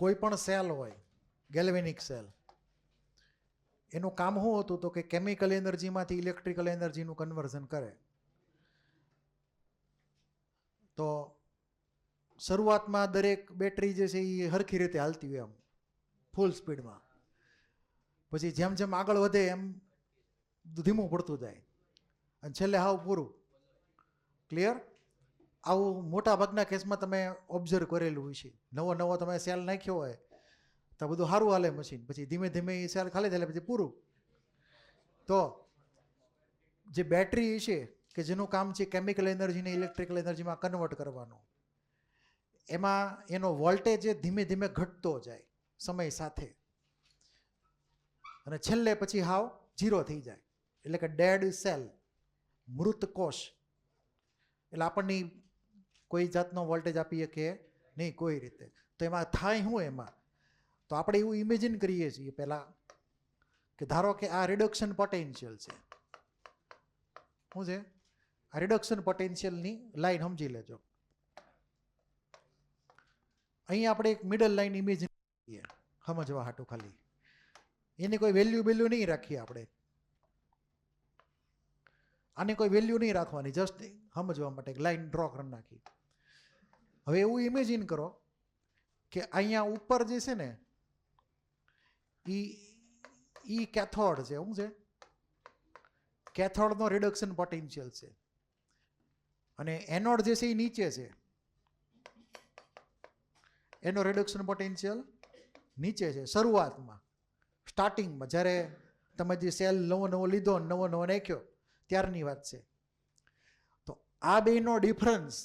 કોઈ પણ સેલ હોય, ગેલ્વેનિક સેલ, એનું કામ શું હતું તો કે કેમિકલ એનર્જીમાંથી ઇલેક્ટ્રિકલ એનર્જીનું કન્વર્ઝન કરે. તો શરૂઆતમાં દરેક બેટરી જે છે એ સરખી રીતે હાલતી હોય એમ ફૂલ સ્પીડમાં, પછી જેમ જેમ આગળ વધે એમ ધીમું પડતું જાય અને છેલ્લે હાવ પૂરું. ક્લિયર? આવું મોટા ભાગના કેસમાં તમે ઓબ્ઝર્વ કરેલું હોય છે. નવો નવો તમે સેલ નાખ્યો હોય તો બધું સારું હાલે મશીન, પછી ધીમે ધીમે એ સેલ ખાલી થાય પછી પૂરું. તો જે બેટરી છે કે જેનું કામ છે કેમિકલ એનર્જીને ઇલેક્ટ્રિકલ એનર્જીમાં કન્વર્ટ કરવાનું, એમાં એનો વોલ્ટેજ ધીમે ધીમે ઘટતો જાય સમય સાથે અને છેલ્લે પછી હાવ ઝીરો થઈ જાય, એટલે કે ડેડ સેલ, મૃત કોષ. એટલે આપણને કોઈ જાતનો વોલ્ટેજ આપીએ કે નહીં કોઈ રીતે. તો એમાં થાય શું એમાં? તો આપણે એવું ઇમેજિન કરીએ છીએ પહેલાં કે ધારો કે આ રિડક્શન પોટેન્શિયલ છે. શું છે? આ રિડક્શન પોટેન્શિયલની લાઈન સમજી લેજો. અહીં આપણે એક મિડલ લાઈન ઇમેજિન કરીએ સમજવા હાટું, ખાલી એની કોઈ વેલ્યુ નહીં રાખીએ આપણે, આની કોઈ વેલ્યુ નહીં રાખવાની, જસ્ટ સમજવા માટે એક લાઈન ડ્રો કરી નાખી. હવે એવું ઇમેજિન કરો કે અહીંયા ઉપર જે છે ને ઈ કેથોડ છે. શું છે? કેથોડનો રિડક્શન પોટેન્શિયલ છે. અને એનોડ જે છે એ નીચે છે, એનો રિડક્શન પોટેન્શિયલ નીચે છે શરૂઆતમાં, સ્ટાર્ટિંગમાં, જ્યારે તમે જે સેલ નવો નવો લીધો, નવો નવો નાખ્યો ત્યારની વાત છે. તો આ બેનો ડિફરન્સ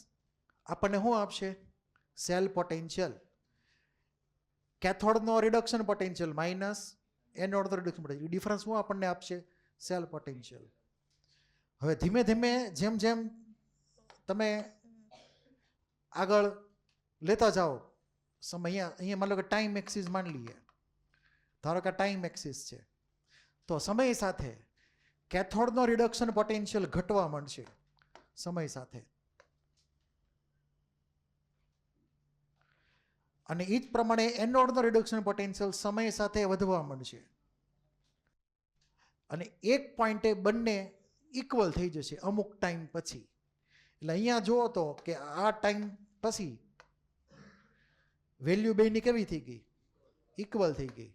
આપણને શું આપશે? Cell potential. કેથોડનો રિડક્શન પોટેન્શિયલ માઇનસ એનોડનો રિડક્શન પોટેન્શિયલ, ડિફરન્સ શું આપણને આપશે? Cell potential. હવે ધીમે ધીમે જેમ જેમ તમે આગળ લેતા જાઓ સમય, અહીંયા માની લો કે ટાઈમ એક્સિસ માની લઈએ, ધારો કે ટાઈમ એક્સિસ છે, તો સમય સાથે કેથોડનો રિડક્શન પોટેન્શિયલ ઘટવા માંડશે સમય સાથે, અને એ જ પ્રમાણે એનોડનો રિડક્શન પોટેન્શિયલ સમય સાથે વધવા માંડશે, અને એક પોઈન્ટે બંને ઇક્વલ થઈ જશે અમુક ટાઈમ પછી. એટલે અહીંયા જુઓ તો કે આ ટાઈમ પછી વેલ્યુ બેની કેવી થઈ ગઈ? ઇક્વલ થઈ ગઈ.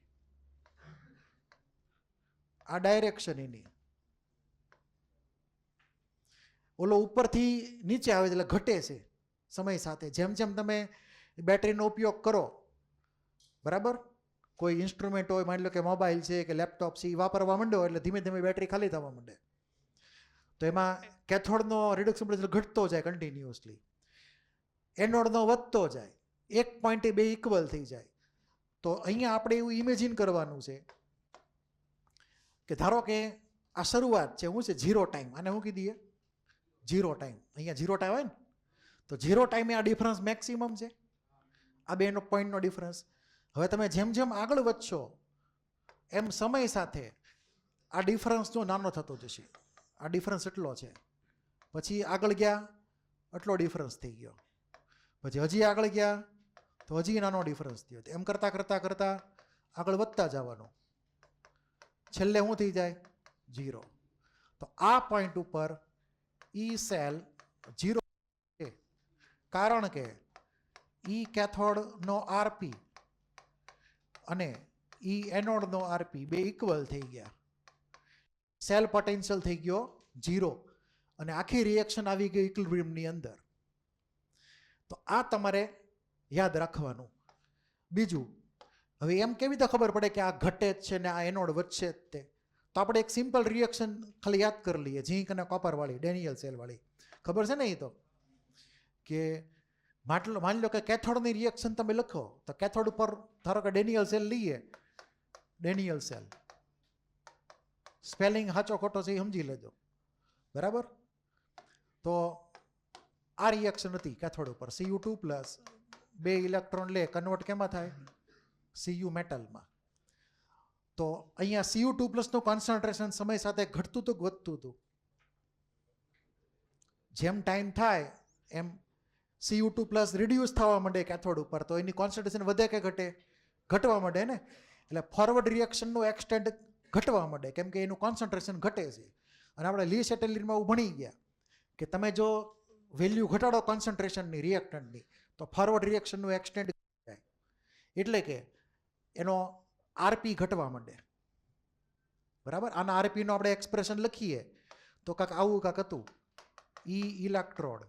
આ ડાયરેક્શન એની. ઓલો ઉપરથી નીચે આવે એટલે ઘટે છે સમય સાથે. જેમ જેમ તમે બેટરીનો ઉપયોગ કરો, બરાબર, કોઈ ઇન્સ્ટ્રુમેન્ટ હોય, માની લો કે મોબાઈલ છે કે લેપટોપ છે, એ વાપરવા માંડો એટલે ધીમે ધીમે બેટરી ખાલી થવા માંડે. તો એમાં કેથોડનો રિડક્શન પોટેન્શિયલ ઘટતો જાય કન્ટિન્યુઅસલી, એનોડનો વધતો જાય, એક પોઈન્ટે બે ઇક્વલ થઈ જાય. તો અહીંયા આપણે એવું ઇમેજિન કરવાનું છે કે ધારો કે આ શરૂઆત છે, શું છે? Zero time. આને શું કીધીએ? Zero time. અહીંયા ઝીરો ટાઈમ હોય ને, તો ઝીરો ટાઈમે આ ડિફરન્સ મેક્સિમમ છે, આ બેનો પોઈન્ટનો ડિફરન્સ. હવે તમે જેમ જેમ આગળ વધશો એમ સમય સાથે આ ડિફરન્સ જો નાનો થતો જશે. આ ડિફરન્સ એટલો છે, પછી આગળ ગયા એટલો ડિફરન્સ થઈ ગયો, પછી હજી આગળ ગયા તો હજી નાનો ડિફરન્સ થયો. એમ કરતાં કરતાં કરતાં આગળ વધતા જવાનું, છેલ્લે શું થઈ જાય? ઝીરો. તો આ પોઈન્ટ ઉપર ઈ સેલ ઝીરો છે, કારણ કે ઈ કેથોડનો આરપી અને ઈ એનોડનો આરપી બે ઇક્વલ થઈ ગયા, સેલ પોટેન્શિયલ થઈ ગયો ઝીરો, અને આખી રિએક્શન આવી ગઈ ઇક્વિલિબ્રિયમની અંદર. તો આ તમારે યાદ રાખવાનું. બીજું, હવે એમ કેવી રીતે ખબર પડે કે આ ઘટે જ છે ને આ એનોડ વધશે જ તે? તો આપણે એક સિમ્પલ રિએક્શન ખાલી યાદ કરી લઈએ, ઝીંક અને કોપરવાળી, ડેનિયલ સેલવાળી. ખબર છે ને એ તો? કે માની લો કે કેથોડની રિએક્શન તમે લખો તો કેથોડ ઉપર ધારો કે ડેનિયલ સેલ લઈએ, ડેનિયલ સેલ, સ્પેલિંગ સાચો ખોટો છે એ સમજી લેજો, બરાબર? તો આ રિએક્શન હતી કેથોડ ઉપર, Cu2 પ્લસ, બે ઇલેક્ટ્રોન લે, કન્વર્ટ કેમાં થાય? Cu મેટલમાં. તો અહીંયા Cu2 પ્લસનું કોન્સન્ટ્રેશન સમય સાથે ઘટતું હતું કે વધતું હતું? જેમ ટાઈમ થાય એમ Cu2 પ્લસ રિડ્યુસ થવા માંડે કેથોડ ઉપર, તો એની કોન્સન્ટ્રેશન વધે કે ઘટે? ઘટવા માંડે ને, એટલે ફોરવર્ડ રિએક્શનનું એક્સટેન્ટ ઘટવા માંડે, કેમ કે એનું કોન્સન્ટ્રેશન ઘટે છે. અને આપણે લી સેટેલિનમાં એવું ભણી ગયા કે તમે જો વેલ્યુ ઘટાડો કોન્સન્ટ્રેશનની રિએક્ટન્ટની તો ફોરવર્ડ રિએક્શનનું એક્સટેન્ટ જાય, એટલે કે એનો આરપી ઘટવા માંડે. બરાબર. આના આરપીનો આપણે એક્સપ્રેશન લખીએ તો કાંક આવું કાંક હતું, E electrode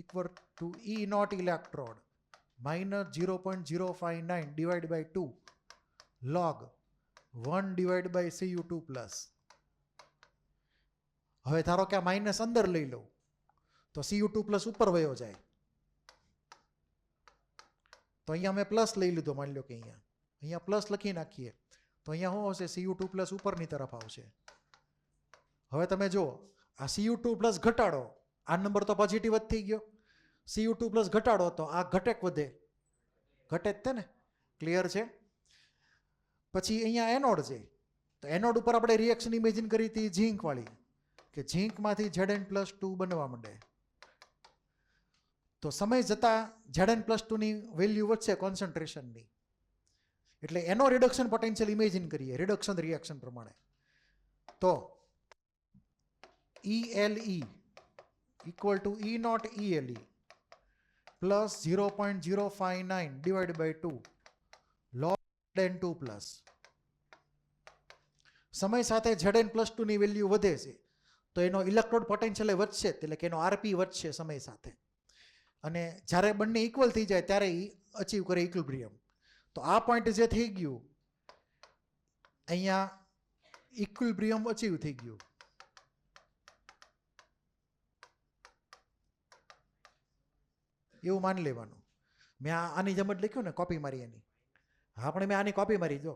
equal to E naught electrode minus 0.059 divide by 2 log 1 divide by Cu2 plus. હવે ધારો કે આ માઇનસ અંદર લઈ લો તો Cu2 પ્લસ ઉપર વયો જાય, તો અહીંયા મેં પ્લસ લઈ લીધો. માની લો કે અહીંયા પ્લસ લખી નાખીએ તો અહીંયા શું આવશે? Cu2 પ્લસ ઉપરની તરફ આવશે. હવે તમે જો આ Cu2 પ્લસ ઘટાડો, આ નંબર તો પોઝિટિવ જ થઈ ગયો. Cu2 પ્લસ ઘટાડો તો આ ઘટે કે વધે? ઘટે જ તે ને. ક્લિયર છે? પછી અહીંયા એનોડ છે, તો એનોડ ઉપર આપણે રિએક્શન ઇમેજિન કરી હતી ઝીંક વાળી, કે ઝીંકમાંથી Zn+2 બનવા માંડે. તો સમય જતાં Zn+2 ની વેલ્યુ વધશે કોન્સન્ટ્રેશનની, એટલે એનો રિડક્શન પોટેન્શિયલ ઇમેજિન કરીએ રિડક્શન રિએક્શન પ્રમાણે. તો ELE equal to E naught ELE plus 0.059 divide by 2 log Zn2 plus. સમય સાથે Zn+2 ની વેલ્યુ વધે છે તો એનો ઇલેક્ટ્રોડ પોટેન્શિયલ વધશે, એટલે કે એનો આરપી વધશે સમય સાથે. અને જ્યારે બંને ઇક્વલ થઈ જાય ત્યારે એ અચીવ કરે ઇક્વિલિબ્રિયમ. તો આ પોઈન્ટ જે થઈ ગયું અહીંયા ઇક્વિલિબ્રિયમ અચીવ થઈ ગયું. એવું માની લેવાનું. મેં આની જેમ જ લખ્યું ને, કોપી મારી એની. હા, પણ મેં આની કોપી મારી. જો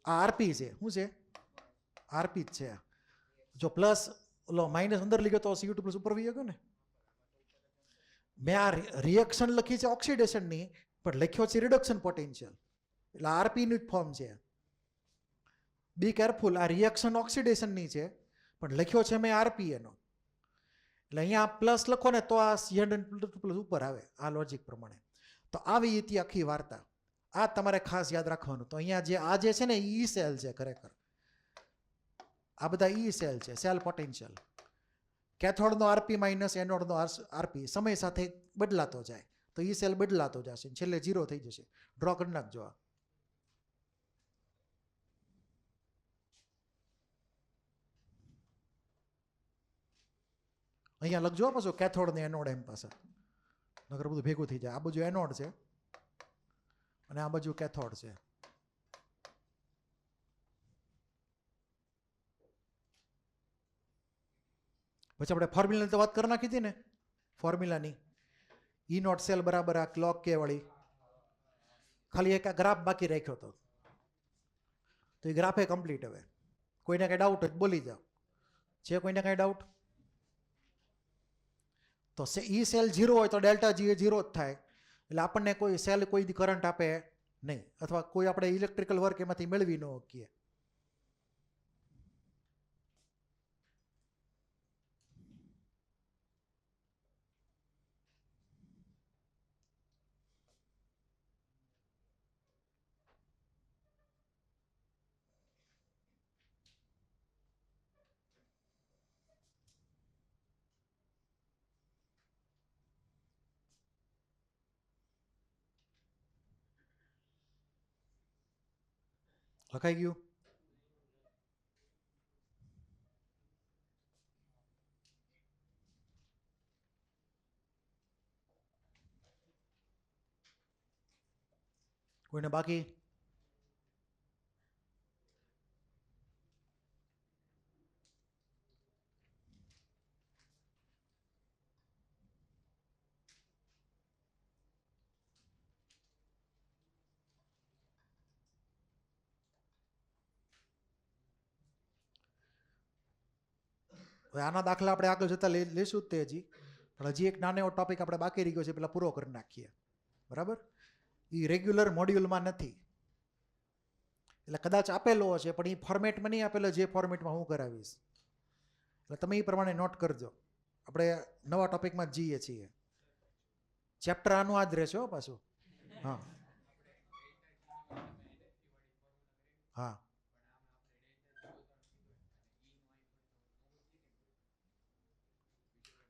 આ આરપી છે, શું છે? આરપી જ છે. જો પ્લસ ઓલો માઇનસ અંદર લઈ ગયો તો Cu2 પ્લસ ઉપર વહી ગયો ને. મેં આ રિએક્શન લખી છે ઓક્સિડેશનની, પણ લખ્યો છે રિડક્શન પોટેન્શિયલ, એટલે આરપીનું જ ફોર્મ છે. બી કેરફુલ, આ રિએક્શન ઓક્સિડેશનની છે પણ લખ્યો છે મેં આરપી એનો. એટલે અહીંયા પ્લસ લખો ને તો આ Zn+2 પ્લસ ઉપર આવે આ લોજિક પ્રમાણે. તો આવી હતી આખી વાર્તા. આ તમારે ખાસ યાદ રાખવાનું. તો અહીંયા જે આ જે છે ને ઈ સેલ છે, ખરેખર આ બધા ઈ સેલ છે, સેલ પોટેન્શિયલ. કેથોડનો આરપી માઇનસ એનોડનો આરપી સમય સાથે બદલાતો જાય, તો ઈ સેલ બદલાતો જશે, છેલ્લે 0 થઈ જશે. ડ્રો કરી નાખજો. આ અહીંયા લખજો પાછું કેથોડ ને એનોડ એમ પાસે, નગર બધું ભેગું થઈ જાય. આ બાજુ એનોડ છે અને આ બાજુ કેથોડ છે. પછી આપણે ફોર્મ્યુલાની તો વાત કરી નાખી હતી ને, ફોર્મ્યુલાની ઈ નોટ સેલ બરાબર આ ક્લોક કે વાળી, ખાલી એક આ ગ્રાફ બાકી રાખ્યો હતો. તો એ ગ્રાફ એ કમ્પ્લીટ. હવે કોઈને કંઈ ડાઉટ હોય બોલી જાઓ. છે કોઈને કંઈ ડાઉટ? તો ઈ સેલ 0 હોય તો ડેલ્ટા G એ 0 જ થાય, એટલે આપણને કોઈ સેલ કોઈ કરંટ આપે નહીં, અથવા કોઈ આપણે ઇલેક્ટ્રિકલ વર્ક એમાંથી મેળવી ન શકીએ. લખાઈ ગયું? કોઈને બાકી? હવે આના દાખલા આપણે આગળ જતા લઈશું જ તે હજી, પણ હજી એક નાનો એવો ટોપિક આપણે બાકી રહી ગયો છે, પેલા પૂરો કરી નાખીએ. બરાબર? એ રેગ્યુલર મોડ્યુલમાં નથી, એટલે કદાચ આપેલો હશે પણ એ ફોર્મેટમાં નહીં આપેલો જે ફોર્મેટમાં હું કરાવીશ. એટલે તમે એ પ્રમાણે નોટ કરજો. આપણે નવા ટોપિકમાં જ જઈએ છીએ. ચેપ્ટર આનું આ જ રહેશે હો પાછું. હા, હા,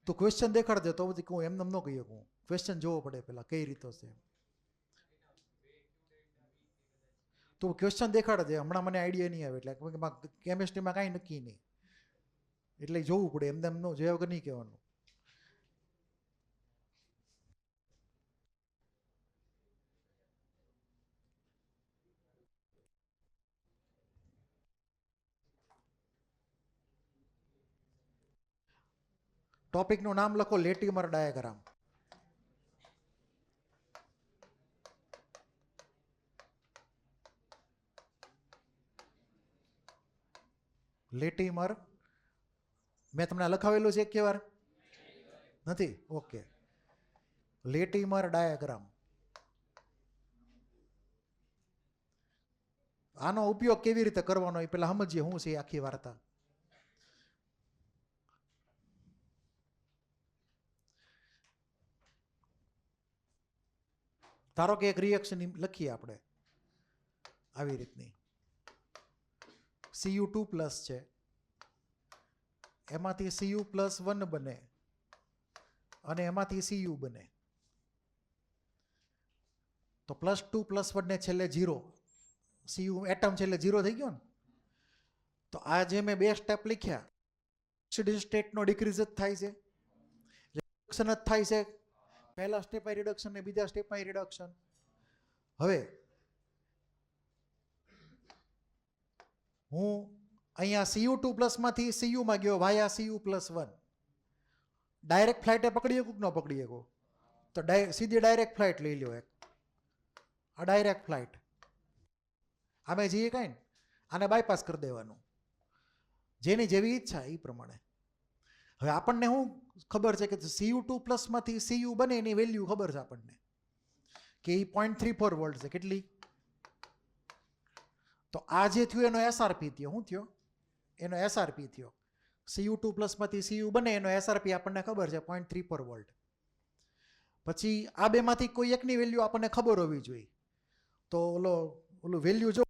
તો ક્વેશ્ચન દેખાડ દે તો પછી હું એમને ન કહી શકું. ક્વેશ્ચન જોવો પડે પેલા કઈ રીતે છે. તો ક્વેશ્ચન દેખાડ દે, હમણાં મને આઈડિયા નહીં આવે એટલે કેમિસ્ટ્રીમાં કાંઈ નક્કી નહીં એટલે જોવું પડે, એમને એમ જોયા વગર નહીં કહેવાનું. ટોપિકનું નામ લખો, લેટિમર ડાયાગ્રામ. લેટિમર મેં તમને લખાવેલું છે એક વાર? નથી? ઓકે. લેટિમર ડાયાગ્રામ. આનો ઉપયોગ કેવી રીતે કરવાનો એ પેલા સમજીએ શું છે આખી વાર્તા. ધારો કે એક રિએક્શન લખીએ આપણે આવી રીતની, Cu2+ છે, એમાંથી Cu+1 બને અને એમાંથી Cu બને. તો +2+1 ને છેલ્લે 0, Cu એટમ છેલ્લે 0 થઈ ગયો ને. તો આ જે મેં 2 સ્ટેપ લખ્યા, ઓક્સિડેશન સ્ટેટનો ડિક્રીઝ જ થાય છે, રિડક્શન જ થાય છે. પહેલા સ્ટેપમાં રિડક્શન ને બીજા સ્ટેપમાં રિડક્શન. હવે હું અહીંયા Cu2+ માંથી Cu માં ગયો વાયા Cu+1. ડાયરેક્ટ ફ્લાઇટે પકડી શકું કે ન પકડી શકું? તો સીધી ડાયરેક્ટ ફ્લાઇટ લઈ લો એક. આ ડાયરેક્ટ ફ્લાઇટ આમે જઈએ કાંઈ ને, આને બાયપાસ કરી દેવાનું, જેની જેવી ઈચ્છા એ પ્રમાણે. હવે આપણને શું ખબર છે કે Cu2+ માંથી Cu બને એની વેલ્યુ ખબર છે આપણને કે એ 0.34 વોલ્ટ છે. કેટલી? તો આ જે થયું એનો SRP થયો. શું થયો? એનો SRP થયો. Cu2+ માંથી Cu બને એનો SRP આપણને ખબર છે 0.34 વોલ્ટ. પછી આ બેમાંથી કોઈ એકની વેલ્યુ આપણને ખબર હોવી જોઈએ. તો ઓલું વેલ્યુ જો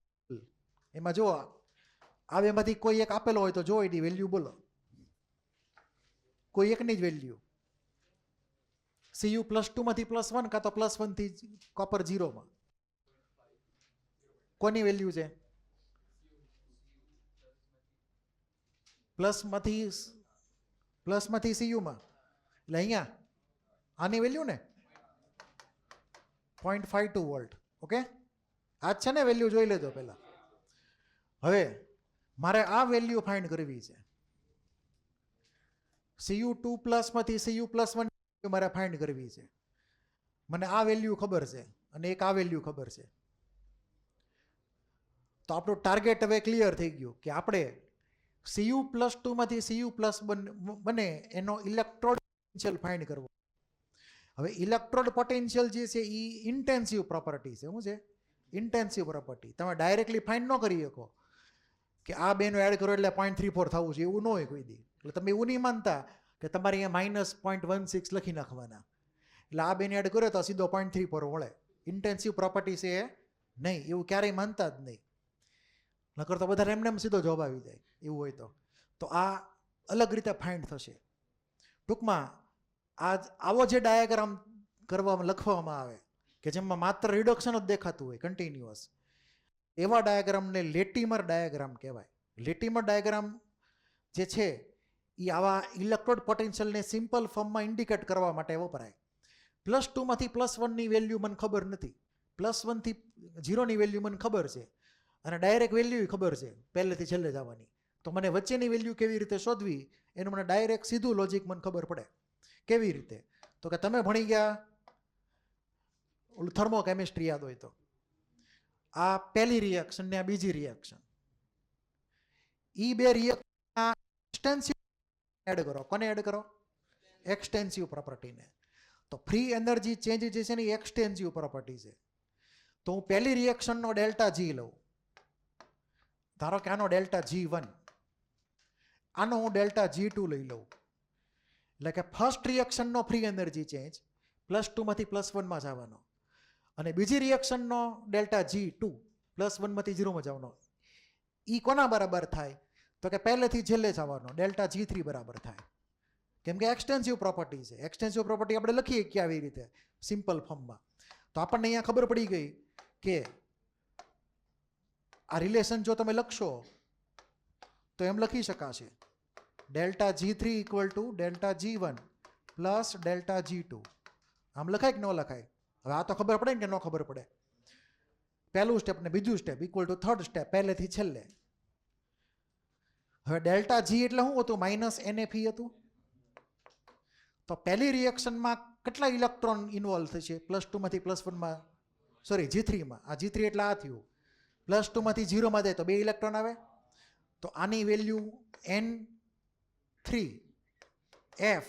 એમાં જો આ બેમાંથી કોઈ એક આપેલો હોય તો જો એની વેલ્યુ બોલો, કોઈ એકની જ વેલ્યુ. Cu+2 માંથી +1 કાં તો +1 થી કોપર 0માં કોની વેલ્યુ છે? પ્લસમાંથી Cu માં, એટલે અહીંયા આની વેલ્યુ ને 0.52 વોલ્ટ. ઓકે, આ જ છે ને વેલ્યુ? જોઈ લેજો પહેલા. હવે મારે આ વેલ્યુ ફાઇન્ડ કરવી છે. Cu2+ માંથી Cu+1 મારે ફાઇન્ડ કરવી છે. મને આ વેલ્યુ ખબર છે અને એક આ વેલ્યુ ખબર છે. તો આપણું ટાર્ગેટ હવે ક્લિયર થઈ ગયું કે આપણે Cu+2 માંથી Cu+ બને એનો ઇલેક્ટ્રોડ પોટેન્શિયલ ફાઇન્ડ કરવો. હવે ઇલેક્ટ્રોડ પોટેન્શિયલ જે છે એ ઇન્ટેન્સિવ પ્રોપર્ટી છે. શું છે? Intensive property. તમે ડાયરેક્ટલી ફાઇન્ડ ન કરી શકો કે આ બેનો એડ કરો એટલે 0.34 થવું છે, એવું ન હોય કોઈ દી. એટલે તમે એવું નહીં માનતા કે તમારે અહીંયા -0.16 લખી નાખવાના એટલે આ બેને એડ કરો તો સીધો 0.34 વળે. ઇન્ટેન્સિવ પ્રોપર્ટી છે એ નહીં, એવું ક્યારેય માનતા જ નહીં. નકર તો બધા એમને સીધો જવાબ આવી જાય એવું હોય તો આ અલગ રીતે ફાઇન્ડ થશે. ટૂંકમાં આવો જે ડાયાગ્રામ કરવામાં લખવામાં આવે કે જેમાં માત્ર રિડક્શન જ દેખાતું હોય કન્ટિન્યુઅસ, એવા ડાયાગ્રામને લેટિમર ડાયાગ્રામ કહેવાય. લેટિમર ડાયાગ્રામ જે છે એ આવા ઇલેક્ટ્રોડ પોટેન્શિયલને સિમ્પલ ફોર્મમાં ઇન્ડિકેટ કરવા માટે વપરાય. +2 માંથી +1ની વેલ્યુ મને ખબર નથી, +1 થી 0ની વેલ્યુ મને ખબર છે અને ડાયરેક્ટ વેલ્યુ ખબર છે પહેલેથી છેલ્લે જવાની. તો મને વચ્ચેની વેલ્યુ કેવી રીતે શોધવી એનું મને ડાયરેક્ટ સીધું લોજિક મને ખબર પડે. કેવી રીતે? તો કે તમે ભણી ગયા ઓલું થર્મોકેમિસ્ટ્રી યાદ હોય તો, આ પહેલી રિએક્શન ને આ બીજી રિએક્શન, એ બે રિએક્શન એક્સટેન્સિવ એડ કરો. કોને એડ કરો? એક્સટેન્સિવ પ્રોપર્ટીને. તો ફ્રી એનર્જી ચેન્જ જે છે ને એ એક્સટેન્સિવ પ્રોપર્ટી છે. તો હું પહેલી રિએક્શનનો ΔG લઉં. ધારો કે આનો ΔG1, આનો હું ΔG2 લઈ લઉં. એટલે કે ફર્સ્ટ રિએક્શનનો ફ્રી એનર્જી ચેન્જ +2 માંથી +1માં જવાનો અને બીજી રિએક્શનનો ΔG2 +1 માંથી 0માં જવાનો. એ કોના બરાબર થાય તો કે પહેલેથી છેલ્લે જવાનો ડેલ્ટા G3 બરાબર થાય, કેમ કે એક્સટેન્સિવ પ્રોપર્ટી છે. એક્સટેન્સિવ પ્રોપર્ટી આપણે લખીએ કે આવી રીતે સિમ્પલ ફોર્મમાં. તો આપણને અહીંયા ખબર પડી ગઈ કે આ રિલેશન જો તમે લખશો તો એમ લખી શકાશે delta G3 equal to delta G1 plus delta G2. આમ લખાય કે ન લખાય? હવે આ તો ખબર પડે ને કે ન ખબર પડે? પહેલું સ્ટેપ ને બીજું step equal to third step, પહેલેથી છેલ્લે. હવે ડેલ્ટા G એટલે શું હતું? માઇનસ NFE હતું. તો પહેલી રિએક્શનમાં કેટલા ઇલેક્ટ્રોન ઇન્વોલ્વ થશે? +2 માંથી +1માં, સોરી G3માં. આ G3 એટલે આ થયું. +2 માંથી 0માં જાય તો 2 ઇલેક્ટ્રોન આવે. તો આની વેલ્યુ N3F,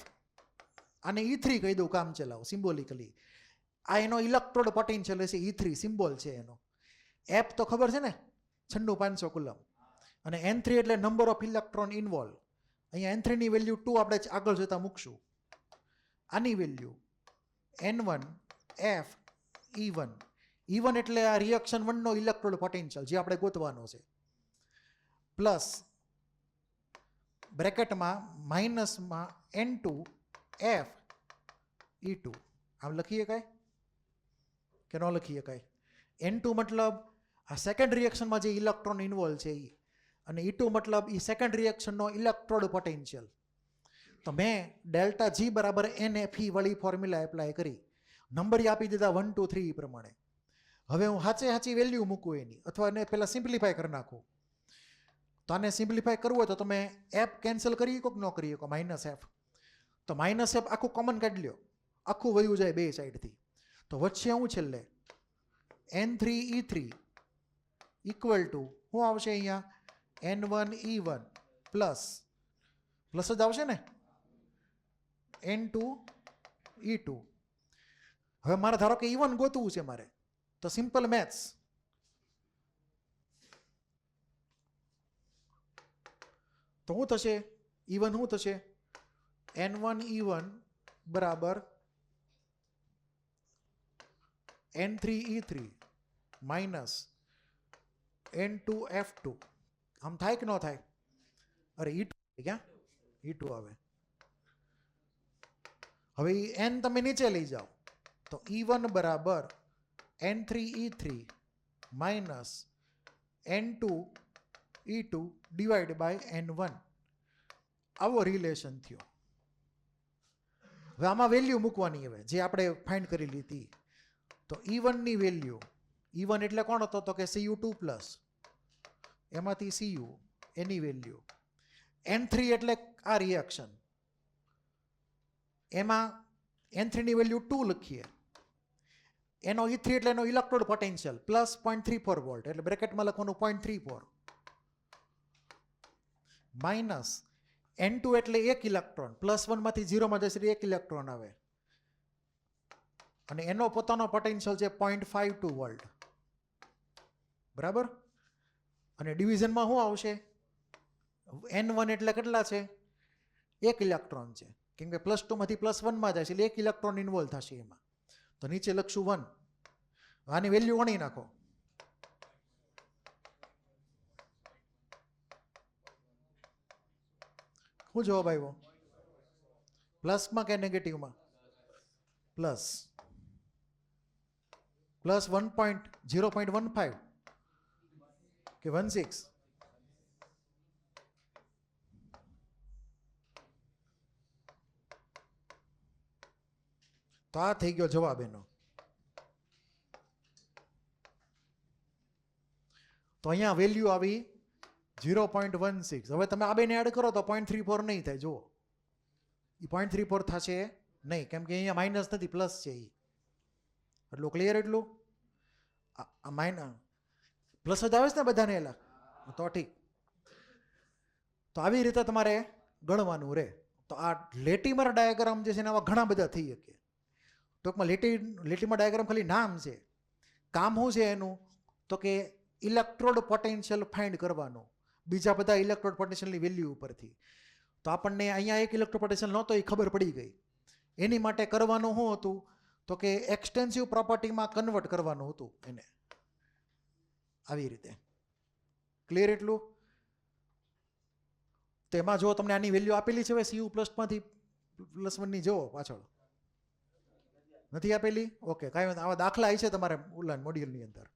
આને E3 કહી દઉં કામ ચલાવો સિમ્બોલિકલી. આ એનો ઇલેક્ટ્રોડ પોટેન્શિયલ છે, E3 સિમ્બોલ છે એનો. F તો ખબર છે ને, 96,500 કુલમ. અને N3 એટલે નંબર ઓફ ઇલેક્ટ્રોન ઇન્વોલ્વ. અહીંયા N3 ની વેલ્યુ 2 આપણે આગળ જતા મૂકશું. આની વેલ્યુ N1F E1. E1 એટલે આ રિએક્શન 1 નો ઇલેક્ટ્રોડ પોટેન્શિયલ જે આપણે ગોતવાનો છે, પ્લસ બ્રેકેટમાં માઇનસમાં N2F E2. આમ લખીએ કાંઈ કે ન લખીએ કાંઈ? N2 મતલબ આ સેકન્ડ રિએક્શનમાં જે ઇલેક્ટ્રોન ઇન્વોલ્વ છે એ, અને E2 મતલબ એ સેકન્ડ રિએક્શનનો ઇલેક્ટ્રોડ પોટેન્શિયલ. તો મેં ડેલ્ટા G બરાબર NFE વાળી ફોર્મ્યુલા એપ્લાય કરી, નંબર આપી દીધા 1 2 3 પ્રમાણે. હવે હું સાચી વેલ્યુ મૂકું એની, અથવા એને પહેલાં સિમ્પ્લિફાય કરી નાખું. તો આને સિમ્પ્લિફાય કરવું હોય તો તમે F કેન્સલ કરી શકો કે ન કરી શકો? -F. તો -F આખું કોમન કાઢી લ્યો, આખું વયું જાય બે સાઈડથી. તો વચ્ચે હું છેલ્લે N3E3 ઇક્વલ ટુ શું આવશે અહીંયા? N1E1 પ્લસ જ આવશે ને N2E2. હવે મારે ધારો કે E1 ગોતવું છે મારે, તો સિમ્પલ મેથ્સ. તો શું થશે? E1 શું થશે? N1E1 બરાબર N3E3 માઇનસ N2F2. આમ થાય કે ન થાય? અરે E2 ક્યાં? E2 આવે. હવે N તમે નીચે લઈ જાઓ તો E1 બરાબર N3E3 minus N2E2 divide by N1. આવો રિલેશન થયો. હવે આમાં વેલ્યુ મૂકવાની, હવે જે આપણે ફાઇન્ડ કરી લીધી. તો E1 ની વેલ્યુ, E1 એટલે કોણ હતો? તો કે Cu2 પ્લસ, એમાંથી Cu એની વેલ્યુ. N3 એટલે આ રિએક્શન, એમાં N3 ની વેલ્યુ 2 લખીએ. એનો E3 એટલે એનો ઇલેક્ટ્રોડ પોટેન્શિયલ પ્લસ 0.34 વોલ્ટ, એટલે બ્રેકેટમાં લખવાનું 0.34 માઇનસ N2 એટલે 1 ઇલેક્ટ્રોન, +1 માંથી 0માં જશે 1 ઇલેક્ટ્રોન આવે, અને એનો પોતાનો પોટેન્શિયલ છે 0.52 વોલ્ટ. બરાબર? અને ડિવિઝનમાં શું આવશે? N1 એટલે કેટલા છે? 1 ઇલેક્ટ્રોન છે, કેમ કે +2 માંથી +1માં જાય છે એટલે 1 ઇલેક્ટ્રોન ઇન્વોલ્વ થશે એમાં. તો નીચે લખશું 1. આની વેલ્યુ ગણી નાખો. શું જવાબ આવ્યો? પ્લસમાં કે નેગેટિવમાં? પ્લસ 0.15 કે 16? તો આ થઈ ગયો જવાબ એનો. તો અહીંયા વેલ્યુ આવી 0.16. હવે તમે આ બેને એડ કરો તો 0.34 નહીં થાય. જુઓ, એ 0.34 થશે નહીં, કેમ કે અહીંયા માઇનસ નથી, પ્લસ છે. એટલું ક્લિયર? એટલું પ્લસ જ આવે છે ને બધાને એલા? તો ઠીક. તો આવી રીતે તમારે ગણવાનું રહે. તો આ લેટીમર ડાયાગ્રામ જે છે ને આવા ઘણા બધા થઈ શકે. ટૂંકમાં લેટીમર ડાયાગ્રામ ખાલી નામ છે. કામ શું છે એનું? તો કે ઇલેક્ટ્રોડ પોટેન્શિયલ ફાઇન્ડ કરવાનું બીજા બધા ઇલેક્ટ્રોડ પોટેન્શિયલની વેલ્યુ ઉપરથી. તો આપણને અહીંયા એક ઇલેક્ટ્રોડ પોટેન્શિયલ નહોતો એ ખબર પડી ગઈ. એની માટે કરવાનું શું હતું? તો કે એક્સટેન્સિવ પ્રોપર્ટીમાં કન્વર્ટ કરવાનું હતું એને, આવી રીતે. ક્લિયર એટલું? તો એમાં જો તમને આની વેલ્યુ આપેલી છે હવે CU પ્લસમાંથી +1ની જુઓ પાછળ નથી આપેલી? ઓકે, કાંઈ વાંધો. આવા દાખલા આવી છે તમારે ઓલા મોડ્યુલની અંદર.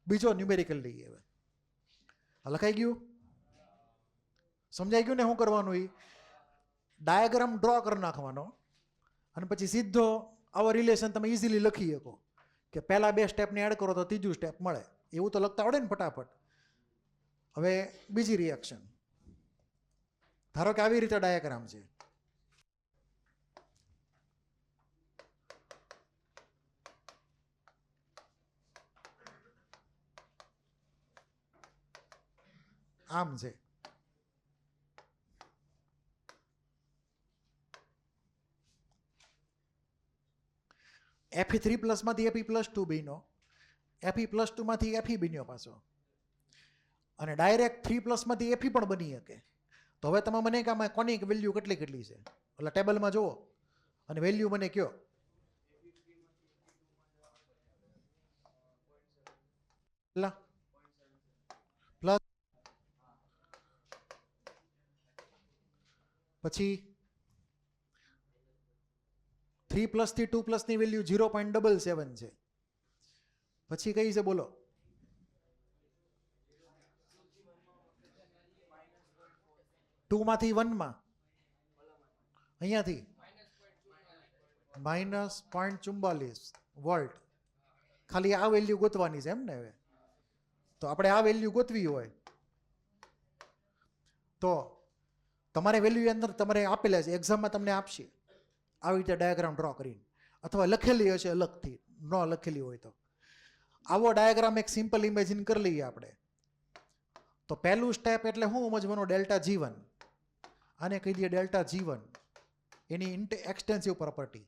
બીજો ન્યુમેરિકલ લઈએ હવે. લખાઈ ગયું? સમજાઈ ગયું ને શું કરવાનું? એ ડાયાગ્રામ ડ્રો કરી નાખવાનો અને પછી સીધો આવો રિલેશન તમે ઇઝીલી લખી શકો કે પહેલા 2 સ્ટેપને એડ કરો તો ત્રીજું સ્ટેપ મળે. એવું તો લખતા આવડે ને ફટાફટ. હવે બીજી રિએક્શન. ધારો કે આવી રીતે ડાયાગ્રામ છે. આમ છે. Fe3+ માંથી Fe+2 બન્યો, Fe+2 માંથી Fe બન્યો પાછો, અને ડાયરેક્ટ 3+ માંથી Fe પણ બની શકે. તો હવે તમે મને કે આમાં કોની વેલ્યુ કેટલી કેટલી છે એટલે ટેબલમાં જુઓ અને વેલ્યુ મને કયો. પ્લસ પછી 3+ થી 2+ ની વેલ્યુ 0.77 છે. પછી કઈ છે બોલો? ટુ માંથી 1 માં અહીંયાથી -0.44 વોલ્ટ. ખાલી આ વેલ્યુ ગોતવાની છે એમ ને? હવે તો આપણે આ વેલ્યુ ગોતવી હોય તો તમારે વેલ્યુ અંદર તમારે આપેલા છે, એક્ઝામમાં તમને આપશે આવી રીતે ડાયાગ્રામ ડ્રો કરીને, અથવા લખેલી હશે અલગથી, ન લખેલી હોય તો. આવો ડાયાગ્રામ એક સિમ્પલ ઇમેજિન કરી લઈએ આપણે. તો પહેલું સ્ટેપ એટલે શું સમજવાનું? Delta G1. આને કહી દઈએ ડેલ્ટા G1, એની એક્સટેન્સિવ પ્રોપર્ટી.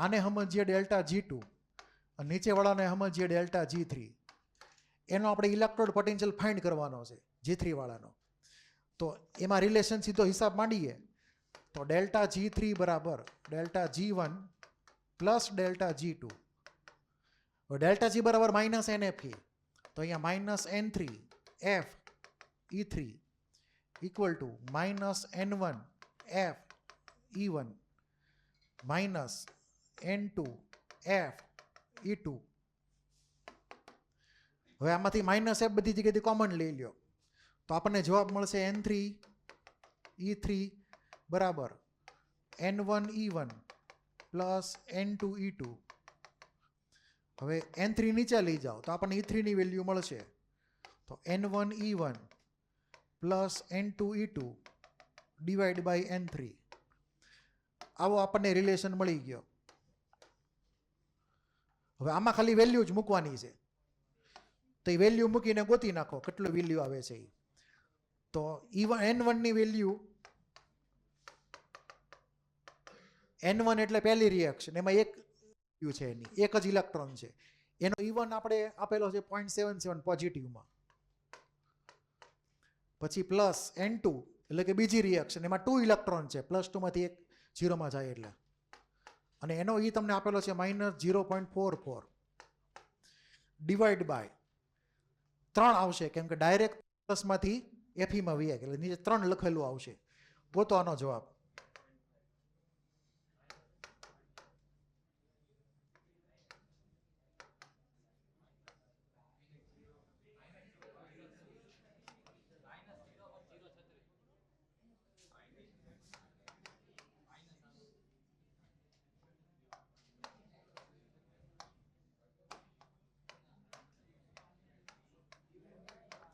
આને સમજીએ ડેલ્ટા G2 અને નીચેવાળાને સમજીએ ડેલ્ટા G3. એનો આપણે ઇલેક્ટ્રોડ પોટેન્શિયલ ફાઇન્ડ કરવાનો છે G3 વાળાનો. તો એમાં રિલેશન સીધો હિસાબ માંડીએ તો ડેલ્ટા G3 બરાબર delta G1 plus delta G2. Delta G બરાબર -NFE, તો અહીંયા -N3 F E3 equal to -N1 F E1 -N2 F E2. હવે આમાંથી -F બધી જગ્યાએથી કોમન લઈ લ્યો તો આપણને જવાબ મળશે N3 E3 બરાબર N1 E1 plus N2 E2. હવે N3 નીચે લઈ જાઓ તો આપણને E3 ની વેલ્યુ મળશે તો N1 E1 plus N2 E2 divide by N3. આવો આપણને રિલેશન મળી ગયો. હવે આમાં ખાલી વેલ્યુ જ મૂકવાની છે તો એ વેલ્યુ મૂકીને ગોતી નાખો કેટલું વેલ્યુ આવે છે. તો N1 ની વેલ્યુ, N1 એટલે પહેલી રિએક્શન, એમાં એક છે, એની એક જ ઇલેક્ટ્રોન છે. એનો E1 આપણે આપેલો છે 0.77 પોઝિટિવમાં. પછી પ્લસ N2 એટલે કે બીજી રિએક્શન, એમાં 2 ઇલેક્ટ્રોન છે, +2 માંથી એક 0 માં જાય એટલે, અને એનો E તમને આપેલો છે -0.44 ડિવાઈડ બાય 3 આવશે કેમ કે ડાયરેક્ટ પ્લસમાંથી Fe માં વીએ એટલે નીચે 3 લખેલું આવશે. ગોતો આનો જવાબ.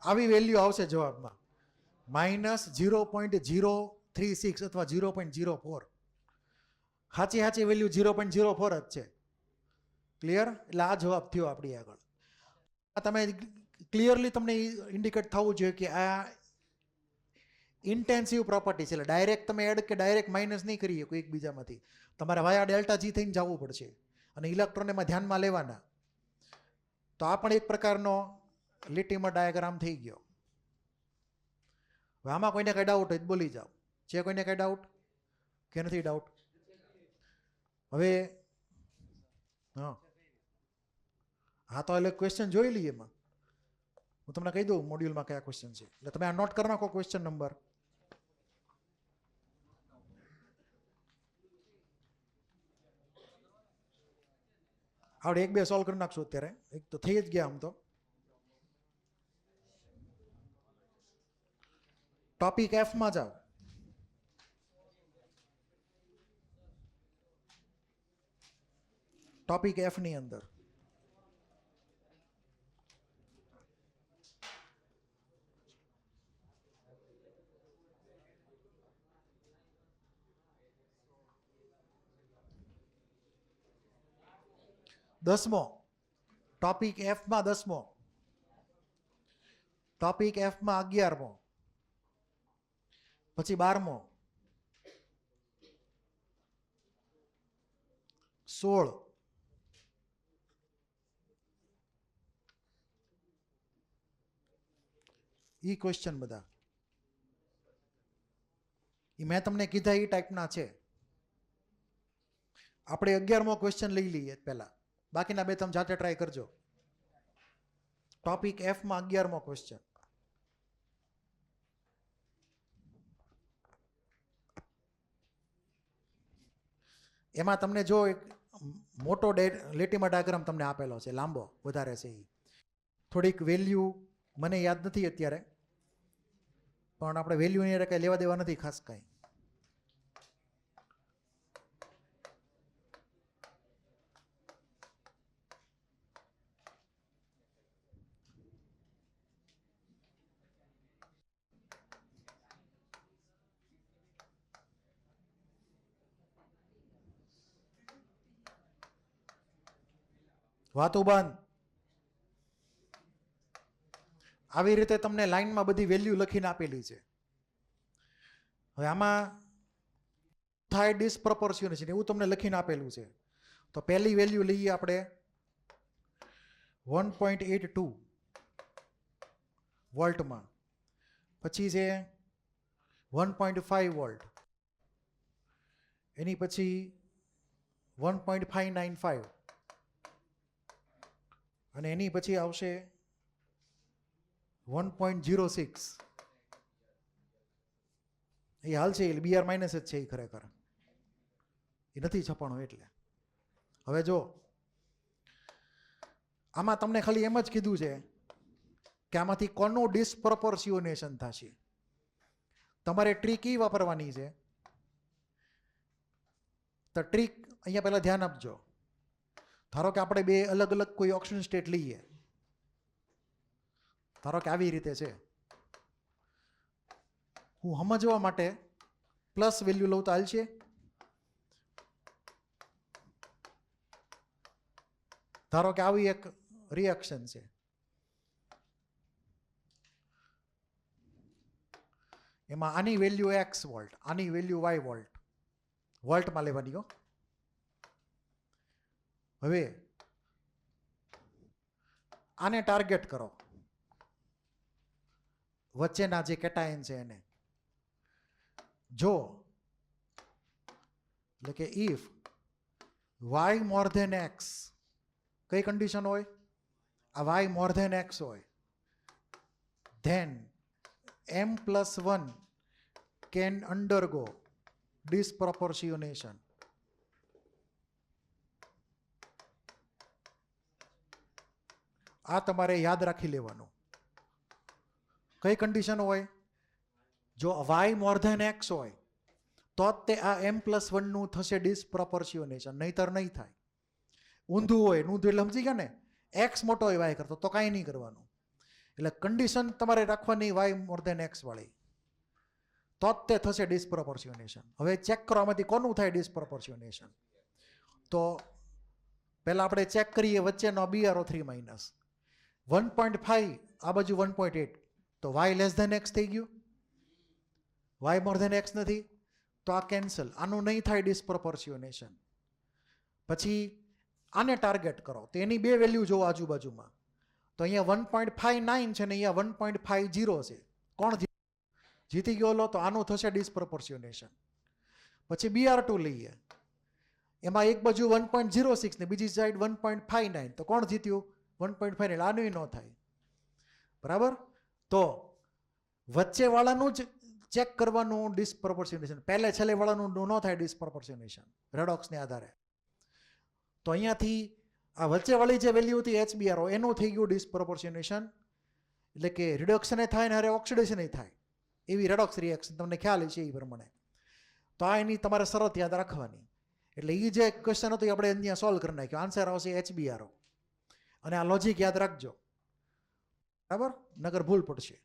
આવી વેલ્યુ આવશે જવાબમાં -0.036 અથવા 0.04. સાચી વેલ્યુ 0.04 જ છે. ક્લિયર? એટલે આ જવાબ થયો આપણી આગળ. તમે ક્લિયરલી તમને ઇન્ડિકેટ થવું જોઈએ કે આ ઇન્ટેન્સિવ પ્રોપર્ટી છે. એટલે ડાયરેક્ટ તમે એડ કે ડાયરેક્ટ માઇનસ નહીં કરી શકો એકબીજામાંથી. તમારે વાયા ડેલ્ટા G થઈને જવું પડશે અને ઇલેક્ટ્રોન એમાં ધ્યાનમાં લેવાના. તો આ પણ એક પ્રકારનો લીટીમાં ડાયાગ્રામ થઈ ગયો. હવે આમાં કોઈને કઈ ડાઉટ હોય બોલી જાઓ. છે કોઈને કઈ ડાઉટ કે નથી ડાઉટ? હવે હા તો એટલે ક્વેશ્ચન જોઈ લઈએ એમાં. હું તમને કહી દઉં મોડ્યુલમાં કયા ક્વેશ્ચન છે, એટલે તમે આ નોટ કરી નાખો. ક્વેશ્ચન નંબર આપણે 1-2 સોલ્વ કરી નાખશું અત્યારે, એક તો થઈ જ ગયા આમ તો. ટોપિક એફમાં જાઓ. ટોપિક એફ ની અંદર દસમો ટોપિક એફમાં 10મો, ટોપિક એફમાં 11મો, પછી 12મો, 16, ઈ ક્વેશ્ચન બધા ઈ મેં તમને કીધા એ ટાઈપના છે. આપણે 11મો ક્વેશ્ચન લઈ લઈએ પહેલા, બાકીના બે તમે જાતે ટ્રાય કરજો. ટોપિક એફમાં 11મો ક્વેશ્ચન. એમાં તમને જો એક મોટો લેટીમાં ડાયાગ્રામ તમને આપેલો છે, લાંબો વધારે છે. એ થોડીક વેલ્યુ મને યાદ નથી અત્યારે, પણ આપણે વેલ્યુની કંઈ લેવા દેવા નથી ખાસ કાંઈ. વાતો બંધ. આવી રીતે તમને લાઈનમાં બધી વેલ્યુ લખીને આપેલી છે. હવે આમાં થાય ડિસપ્રોપોર્શિયોનેશન એવું તમને લખીને આપેલું છે. તો પહેલી વેલ્યુ લઈએ આપણે 1.82 વોલ્ટમાં, પછી છે 1.5 વોલ્ટ, એની પછી 1.595 અને એની પછી આવશે 1.06. એ હાલ છે, એટલે BR માઇનસ જ છે. એ ખરેખર એ નથી છપાણું એટલે. હવે જો આમાં તમને ખાલી એમ જ કીધું છે કે આમાંથી કોનું ડિસપ્રોપોર્શિયોનેશન થશે. તમારે ટ્રીક એ વાપરવાની છે. તો ટ્રીક અહીંયા પહેલા ધ્યાન આપજો. ધારો કે આપણે બે અલગ અલગ કોઈ ઓક્શન સ્ટેટ લઈએ, ધારો કે આવી રીતે છે. હું સમજવા માટે પ્લસ વેલ્યુ લઉં તો હાલશે. ધારો કે આવી એક રિએક્શન છે, એમાં આની વેલ્યુ x વોલ્ટ, આની વેલ્યુ y વોલ્ટ, વોલ્ટમાં લેવાની હો. હવે આને ટાર્ગેટ કરો, વચ્ચેના જે કેટાયન છે એને. જો એટલે કે if y more than x, કઈ કન્ડિશન હોય? આ y મોર ધેન x હોય, then m+1 can undergo disproportionation. આ તમારે યાદ રાખી લેવાનું. કઈ કન્ડિશન હોય? જો y મોર ધેન x હોય તો જ તે આ m+1 નું થશે ડિસપ્રોપોર્શિયોનેશન, નહીતર નહીં થાય. ઊંધું હોય, ઊંધું એટલે સમજી ગયા ને, x મોટો હોય y કરતો તો કાંઈ નહીં કરવાનું. એટલે કન્ડિશન તમારે રાખવાની y મોર ધેન x વાળી, તો જ તે થશે ડિસપ્રોપોર્શિયોનેશન. હવે ચેક કરો આમાંથી કોનું થાય ડિસપ્રોપોર્શિયોનેશન. તો પહેલાં આપણે ચેક કરીએ વચ્ચેનો BrO3 માઇનસ 1.5, આ બાજુ 1.8, તો y લેસ ધેન x થઈ ગયું, y મોર ધેન x નથી, તો આ કેન્સલ. આનું નહીં થાય ડિસપ્રોપોર્શિયોનેશન. પછી આને ટાર્ગેટ કરો તો એની બે વેલ્યુ જોવો આજુબાજુમાં. તો અહીંયા 1.59 છે ને અહીંયા 1.50 છે. કોણ જીતી ગયો? લો તો આનું થશે ડિસપ્રોપોર્શિયોનેશન. પછી BR2 લઈએ, એમાં એક બાજુ 1.06 ને બીજી સાઈડ 1.59, તો કોણ જીત્યું? 1.5. એટલે આનું ન થાય. બરાબર. તો વચ્ચેવાળાનું જ ચેક કરવાનું ડિસ્પ્રોપોર્શનેશન, પહેલે છેલ્લે વાળાનું ન થાય ડિસ્પ્રોપોર્શનેશન રેડોક્સને આધારે. તો અહીંયાથી આ વચ્ચેવાળી જે વેલ્યુ હતી HBr એનું થઈ ગયું ડિસ્પ્રોપોર્શનેશન, એટલે કે રિડક્શન થાય ને અરે ઓક્સિડેશન થાય એવી રેડોક્સ રિએક્શન તમને ખ્યાલ છે એ પ્રમાણે. તો આ એની તમારે શરત યાદ રાખવાની. એટલે એ જે ક્વેશ્ચન હતું એ આપણે અહીંયા સોલ્વ કરી નાખ્યો. આન્સર આવશે HBr. અને આ લોજિક યાદ રાખજો, બરાબર, નગર ભૂલ પડશે.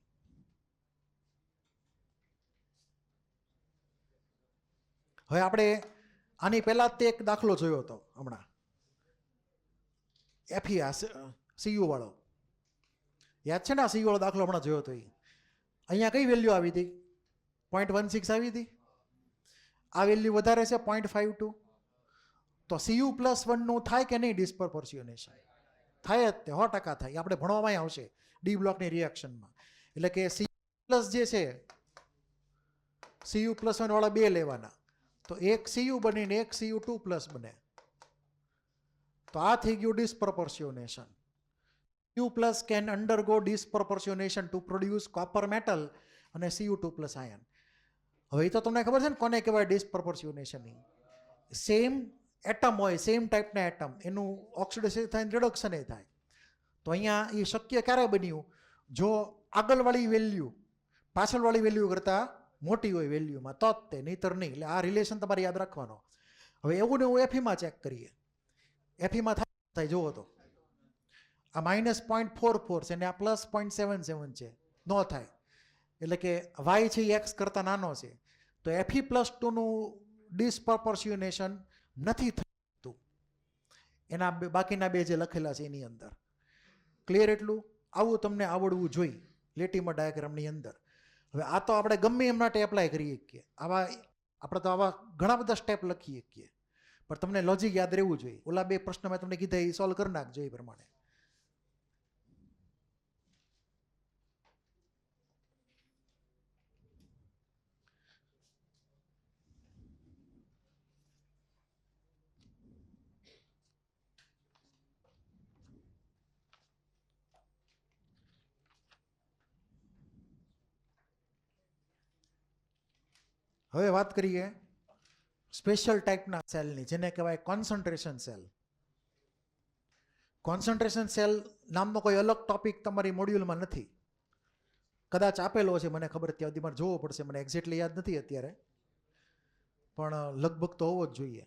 હવે આપણે આની પહેલા તે એક દાખલો જોયો હતો હમણાં, CU વાળો યાદ છે ને? આ CU વાળો દાખલો હમણાં જોયો હતો. અહીંયા કઈ વેલ્યુ આવી હતી? 0.16 આવી હતી. આ વેલ્યુ વધારે છે 0.52. તો Cu+1 નું થાય કે નહીં ડિસ્પ્રોપોર્શનેશન? થાય જ તે, 100% થાય. આપણે ભણવામાં આવશે ડી બ્લોકની રિએક્શનમાં. એટલે કે Cu+ જે છે, Cu+1 વાળા બે લેવાના, તો એક Cu બનીને એક Cu2+ બને. તો આ થઈ ગયું ડિસ્પ્રોપોર્શનેશન. Cu+ can undergo disproportionation to produce copper metal અને Cu2+ ion. હવે એ તો તમને ખબર છે ને કોને કહેવાય ડિસ્પ્રોપોર્શનેશન? સેમ એટમ હોય, સેમ ટાઈપના એટમ, એનું ઓક્સિડેશન થાય ને રિડક્શન થાય. તો અહીંયા એ શક્ય ક્યારે બન્યું? જો આગળવાળી વેલ્યુ પાછળવાળી વેલ્યુ કરતાં મોટી હોય વેલ્યુમાં, તો જ તે, નહીતર નહીં. એટલે આ રિલેશન તમારે યાદ રાખવાનો. હવે એવું ને એવું એફીમાં ચેક કરીએ. એફીમાં થાય જુઓ તો આ -0.44 છે અને આ +0.77 છે, ન થાય. એટલે કે y છે એ x કરતાં નાનો છે. તો Fe+2નું ડિસ્પ્રોપોર્શનેશન નથી થતું એના બાકીના બે જે લખેલા છે એની અંદર. ક્લિયર? એટલું આવું તમને આવડવું જોઈએ લેટીમર ડાયાગ્રામની અંદર. હવે આ તો આપણે ગમે એમ માટે એપ્લાય કરી શકીએ. આપણે તો આવા ઘણા બધા સ્ટેપ લખી શકીએ, પણ તમને લોજિક યાદ રહેવું જોઈએ. ઓલા બે પ્રશ્ન મેં તમને કીધા એ સોલ્વ કરી નાખજો એ પ્રમાણે. હવે વાત કરીએ સ્પેશિયલ ટાઈપના સેલની, જેને કહેવાય કોન્સન્ટ્રેશન સેલ. કોન્સન્ટ્રેશન સેલ નામનો કોઈ અલગ ટોપિક તમારી મોડ્યુલમાં નથી. કદાચ આપેલો છે, મને ખબર ત્યાં સુધી મારે જોવો પડશે, મને એક્ઝેક્ટલી યાદ નથી અત્યારે, પણ લગભગ તો હોવો જ જોઈએ.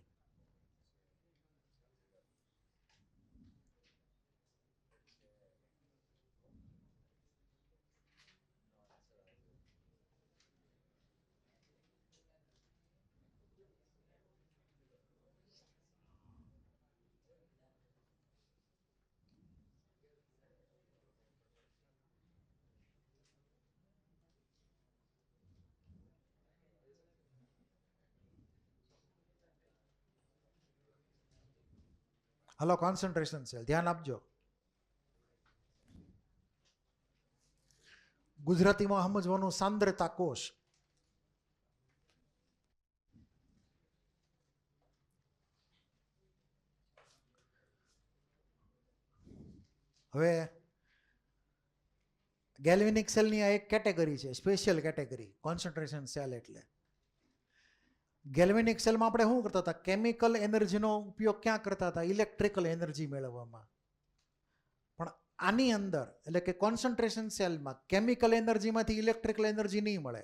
હાલો, કોન્સન્ટ્રેશન સેલ ધ્યાન આપજો. ગુજરાતીમાં સમજવાનું સાંદ્રતા કોષ. હવે ગેલ્વેનિક સેલની આ એક કેટેગરી છે, સ્પેશિયલ કેટેગરી કોન્સન્ટ્રેશન સેલ. એટલે ગેલ્વેનિક સેલમાં આપણે શું કરતા હતા? કેમિકલ એનર્જીનો ઉપયોગ ક્યાં કરતા હતા? ઇલેક્ટ્રિકલ એનર્જી મેળવવામાં. પણ આની અંદર એટલે કે કોન્સન્ટ્રેશન સેલમાં કેમિકલ એનર્જીમાંથી ઇલેક્ટ્રિકલ એનર્જી નહીં મળે,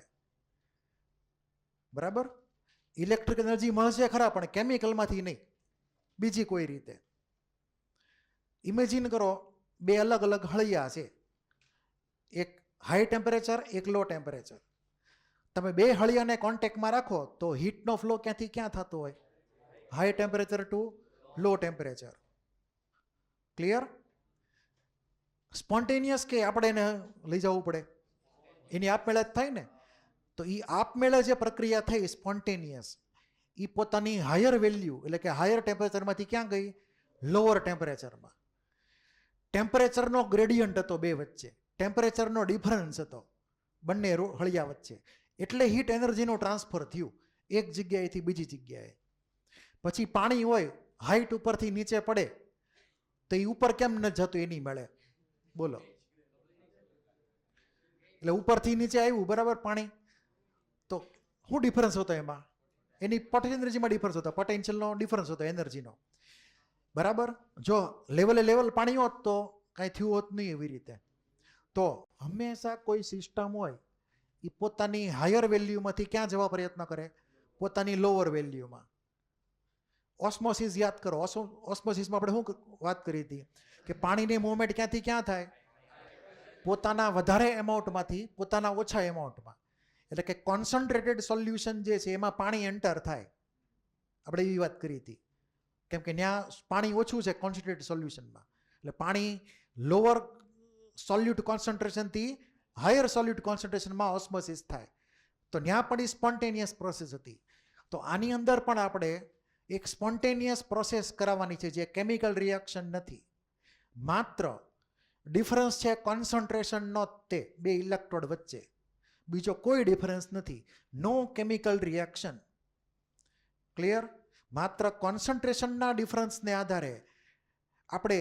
બરાબર? ઇલેક્ટ્રિક એનર્જી મળશે ખરા, પણ કેમિકલમાંથી નહીં, બીજી કોઈ રીતે. ઇમેજિન કરો બે અલગ અલગ હળિયા છે, એક હાઈ ટેમ્પરેચર, એક લો ટેમ્પરેચર. તમે બે હળિયાને કોન્ટેક્ટમાં રાખો તો હીટનો ફ્લો ક્યાંથી ક્યાં થતો હોય? હાઈ ટેમ્પરેચર ટુ લો ટેમ્પરેચર. ક્લિયર? સ્પોન્ટેનિયસ કે આપણે એને લઈ જવું પડે? એની આપમેળે જ થાય ને. તો એ આપમેળે જે પ્રક્રિયા થઈ સ્પોન્ટેનિયસ, એ પોતાની હાયર વેલ્યુ એટલે કે હાયર ટેમ્પરેચરમાંથી ક્યાં ગઈ? લોઅર ટેમ્પરેચરમાં. ટેમ્પરેચરનો ગ્રેડિયન્ટ હતો બે વચ્ચે, ટેમ્પરેચરનો ડિફરન્સ હતો બંને હળિયા વચ્ચે, એટલે હીટ એનર્જીનું ટ્રાન્સફર થયું એક જગ્યાએથી બીજી જગ્યાએ. પછી પાણી હોય, હાઈટ ઉપરથી નીચે પડે તો એ ઉપર કેમ ન જતું એની મળે? બોલો. એટલે ઉપરથી નીચે આવ્યું બરાબર પાણી, તો શું ડિફરન્સ હતો એમાં? એની પોટેન્શિયલ એનર્જીમાં ડિફરન્સ હતો, પોટેન્શિયલનો ડિફરન્સ હતો એનર્જીનો, બરાબર. જો લેવલ પાણી હોત તો કાંઈ થયું હોત નહીં એવી રીતે. તો હંમેશા કોઈ સિસ્ટમ હોય એ પોતાની હાયર વેલ્યુમાંથી ક્યાં જવા પ્રયત્ન કરે? પોતાની લોઅર વેલ્યુમાં. ઓસ્મોસિસ યાદ કરો, ઓસ્મોસિસમાં આપણે શું વાત કરી હતી કે પાણીની મૂવમેન્ટ ક્યાંથી ક્યાં થાય? પોતાના વધારે એમાઉન્ટમાંથી પોતાના ઓછા એમાઉન્ટમાં. એટલે કે કોન્સન્ટ્રેટેડ સોલ્યુશન જે છે એમાં પાણી એન્ટર થાય, આપણે એવી વાત કરી હતી. કેમ કે ત્યાં પાણી ઓછું છે કોન્સન્ટ્રેટેડ સોલ્યુશનમાં, એટલે પાણી લોઅર સોલ્યુટ કોન્સન્ટ્રેશનથી હાયર સોલ્યુટ કોન્સન્ટ્રેશનમાં ઓસ્મોસિસ થાય. તો ત્યાં પણ એ સ્પોન્ટેનિયસ પ્રોસેસ હતી. તો આની અંદર પણ આપણે એક સ્પોન્ટેનિયસ પ્રોસેસ કરાવવાની છે જે કેમિકલ રિએક્શન નથી, માત્ર ડિફરન્સ છે કોન્સન્ટ્રેશનનો, તે બે ઇલેક્ટ્રોડ વચ્ચે, બીજો કોઈ ડિફરન્સ નથી. નો કેમિકલ રિએક્શન. ક્લિયર? માત્ર કોન્સન્ટ્રેશનના ડિફરન્સને આધારે આપણે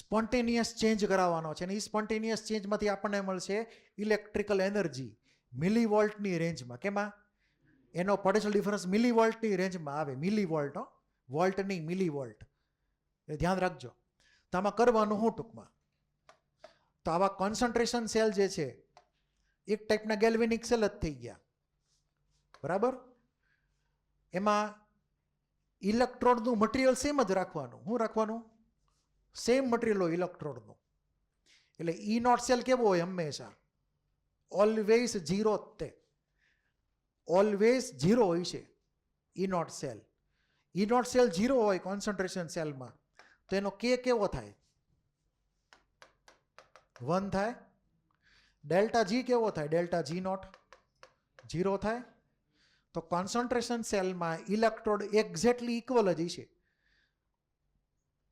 સ્પોન્ટેનિયસ ચેન્જ કરાવવાનો છે, અને એ સ્પોન્ટેનિયસ ચેન્જમાંથી આપણને મળશે ઇલેક્ટ્રિકલ એનર્જી મિલીવોલ્ટની રેન્જમાં. કેમાં? એનો પોટેન્શિયલ ડિફરન્સ મિલીવોલ્ટની રેન્જમાં આવે. મિલીવોલ્ટ, વોલ્ટ નહીં, મિલીવોલ્ટ. એ ધ્યાન રાખજો. તો આમાં કરવાનું શું ટૂંકમાં? તો આવા કોન્સન્ટ્રેશન સેલ જે છે એક ટાઈપના ગેલ્વેનિક સેલ જ થઈ ગયા, બરાબર. એમાં ઇલેક્ટ્રોડનું મટીરિયલ સેમ જ રાખવાનું. શું રાખવાનું? સેમ મટીરિયલ હોય ઇલેક્ટ્રોડનું. એટલે ઈ નોટ સેલ કેવો હોય? હંમેશા ઓલવેઝ ઝીરો જ તે, ઓલવેઝ ઝીરો હોય છે E naught cell. E naught cell zero હોય કોન્સન્ટ્રેશન સેલમાં, તો એનો કે કેવો થાય? 1 થાય. ડેલ્ટા જી કેવો થાય? ડેલ્ટા જી નોટ 0 થાય. તો કોન્સન્ટ્રેશન સેલમાં ઇલેક્ટ્રોડ એક્ઝેક્ટલી ઇક્વલ જ છે,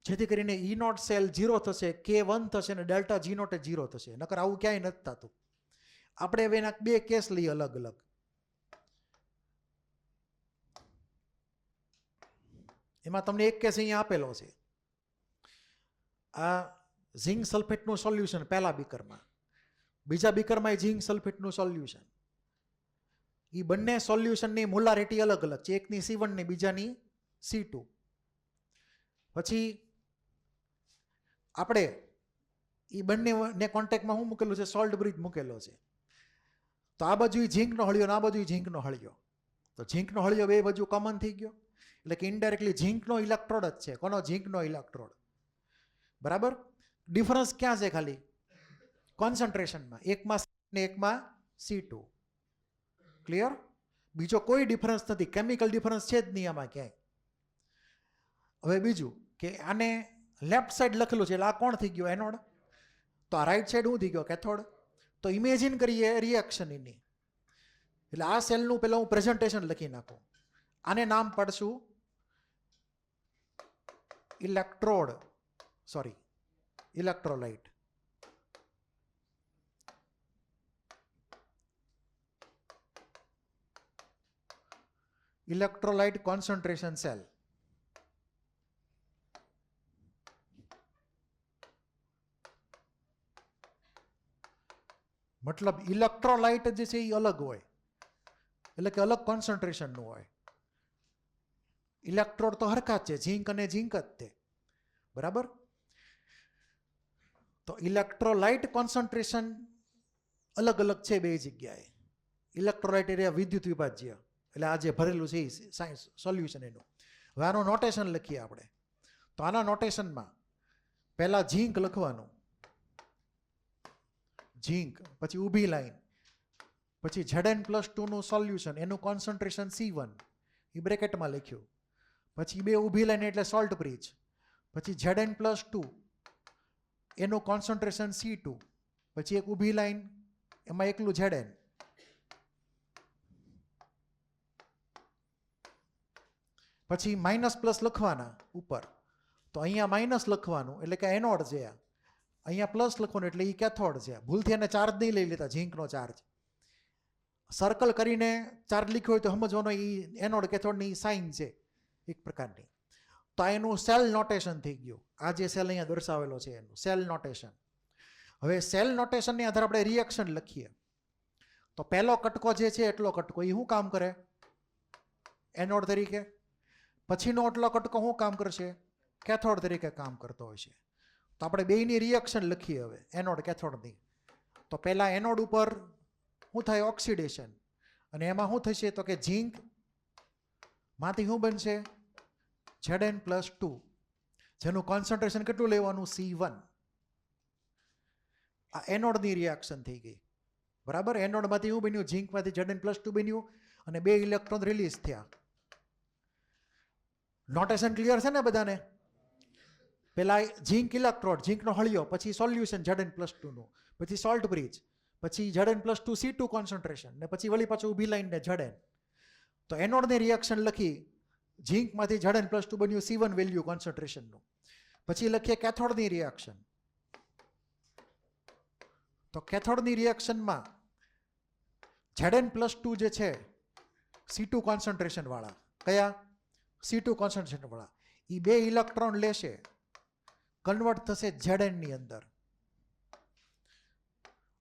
જેથી કરીને ઈ નોટ સેલ 0 થશે, કે 1 થશે અને ડેલ્ટા જી નોટ 0 થશે. નકર આવું ક્યાંય નથી થતું. આપણે હવે એના બે કેસ લઈએ અલગ અલગ. એમાં તમને એક કેસ અહીંયા આપેલો છે. આ ઝિંક સલ્ફેટનું સોલ્યુશન પહેલા બીકરમાં, બીજા બીકરમાં એ ઝિંક સલ્ફેટનું સોલ્યુશન. એ બંને સોલ્યુશનની મોલારિટી અલગ અલગ છે, એકની C1 ને બીજાની C2. પછી આપણે એ બંનેને કોન્ટેક્ટમાં શું મૂકેલું છે? સોલ્ટ બ્રિજ મૂકેલો છે. તો આ બાજુ ઝીંકનો હળિયો ને આ બાજુ ઝીંકનો હળિયો. તો ઝીંકનો હળિયો બે બાજુ કોમન થઈ ગયો, એટલે કે ઇનડાયરેક્ટલી ઝીંકનો ઇલેક્ટ્રોડ જ છે. કોનો? ઝીંકનો ઇલેક્ટ્રોડ, બરાબર. ડિફરન્સ ક્યાં છે? ખાલી કોન્સન્ટ્રેશનમાં, એકમાં ને એકમાં C2. ક્લિયર? બીજો કોઈ ડિફરન્સ નથી, કેમિકલ ડિફરન્સ છે જ નહીં આમાં ક્યાંય. હવે બીજું કે આને લેફ્ટ સાઈડ લખેલું છે, એટલે આ કોણ થઈ ગયો? એનોડ. તો આ રાઈટ સાઈડ શું થઈ ગયો? કેથોડ. તો ઇમેજિન કરીએ રિએક્શન એની. એટલે આ સેલનું પહેલાં હું પ્રેઝન્ટેશન લખી નાખું. આને નામ પાડશું ઇલેક્ટ્રોલાઇટ. Electrolyte concentration cell. મતલબ ઇલેક્ટ્રોલાઇટ જે છે એ અલગ હોય, એટલે કે અલગ કોન્સન્ટ્રેશનનું હોય. ઇલેક્ટ્રોડ તો હરખા જ છે, ઝીંક અને ઝીંક જ તે, બરાબર. તો ઇલેક્ટ્રોલાઇટ કોન્સન્ટ્રેશન અલગ અલગ છે બે જગ્યાએ. ઇલેક્ટ્રોલાઇટ એટલે વિદ્યુત વિભાજ્ય, એટલે આ જે ભરેલું છે એ સાયન્સ સોલ્યુશન એનું. હવે આનું નોટેશન લખીએ આપણે. તો આના નોટેશનમાં પહેલા ઝીંક લખવાનું, ઝીંક, પછી ઊભી લાઈન, પછી Zn+2 સોલ્યુશન, એનું કોન્સન્ટ્રેશન C1 એ બ્રેકેટમાં લખ્યું, પછી બે ઊભી લાઈન એટલે સોલ્ટ બ્રિજ, પછી Zn+2 એનું કોન્સન્ટ્રેશન C2, પછી એક ઊભી લાઈન એમાં એકલું Zn, પછી માઇનસ પ્લસ લખવાના ઉપર. તો અહીંયા માઇનસ લખવાનું એટલે કે એનોડ છે, અહીંયા પ્લસ લખવાનું એટલે એ કેથોડ છે. ભૂલથી એને ચાર્જ નહીં લઈ લેતા, ઝીંકનો ચાર્જ. સર્કલ કરીને ચાર્જ લખ્યો હોય તો સમજવાનો એ એનોડ કેથોડની સાઇન છે એક પ્રકારની. તો એનું સેલ નોટેશન થઈ ગયું. આ જે સેલ અહીંયા દર્શાવેલો છે એનું સેલ નોટેશન. હવે સેલ નોટેશનની આધારે આપણે રિએક્શન લખીએ. તો પહેલો કટકો જે છે એટલો કટકો એ શું કામ કરે? એનોડ તરીકે. પછીનો એટલો કટકો શું કામ કરશે? કેથોડ તરીકે કામ કરતો હોય છે. તો આપણે બેયની રિએક્શન લખીએ હવે, એનોડ કેથોડની. તો પહેલાં એનોડ ઉપર શું થાય? ઓક્સિડેશન. અને એમાં શું થશે? તો કે ઝીંક માંથી શું બનશે? Zn+2, જેનું કોન્સન્ટ્રેશન કેટલું લેવાનું? C1. આ એનોડની રિએક્શન થઈ ગઈ, બરાબર. એનોડમાંથી શું બન્યું? ઝીંકમાંથી Zn+2 બન્યું અને 2 ઇલેક્ટ્રોન રિલીઝ થયા. નોટેશન ક્લિયર છે ને બધાને? પેલા ઝીંક ઇલેક્ટ્રોડ, ઝીંકનો હળિયો, પછી સોલ્યુશન Zn+2 નું, પછી સોલ્ટ બ્રિજ, પછી Zn+2 C2 કોન્સન્ટ્રેશન, ને પછી વળી પાછું ઊભી લાઈનને Zn. તો એનોડની રિએક્શન લખી, ઝીંકમાંથી Zn+2 બન્યું C1 વેલ્યુ કોન્સન્ટ્રેશનનું. પછી લખીએ કેથોડની રિએક્શન. તો કેથોડની રિએક્શનમાં Zn+2 જે છે C2 કોન્સન્ટ્રેશન વાળા, કયા? C2 કોન્સન્ટ્રેશન વાળા, એ 2 ઇલેક્ટ્રોન લેશે, કન્વર્ટ થશે Zn ની અંદર.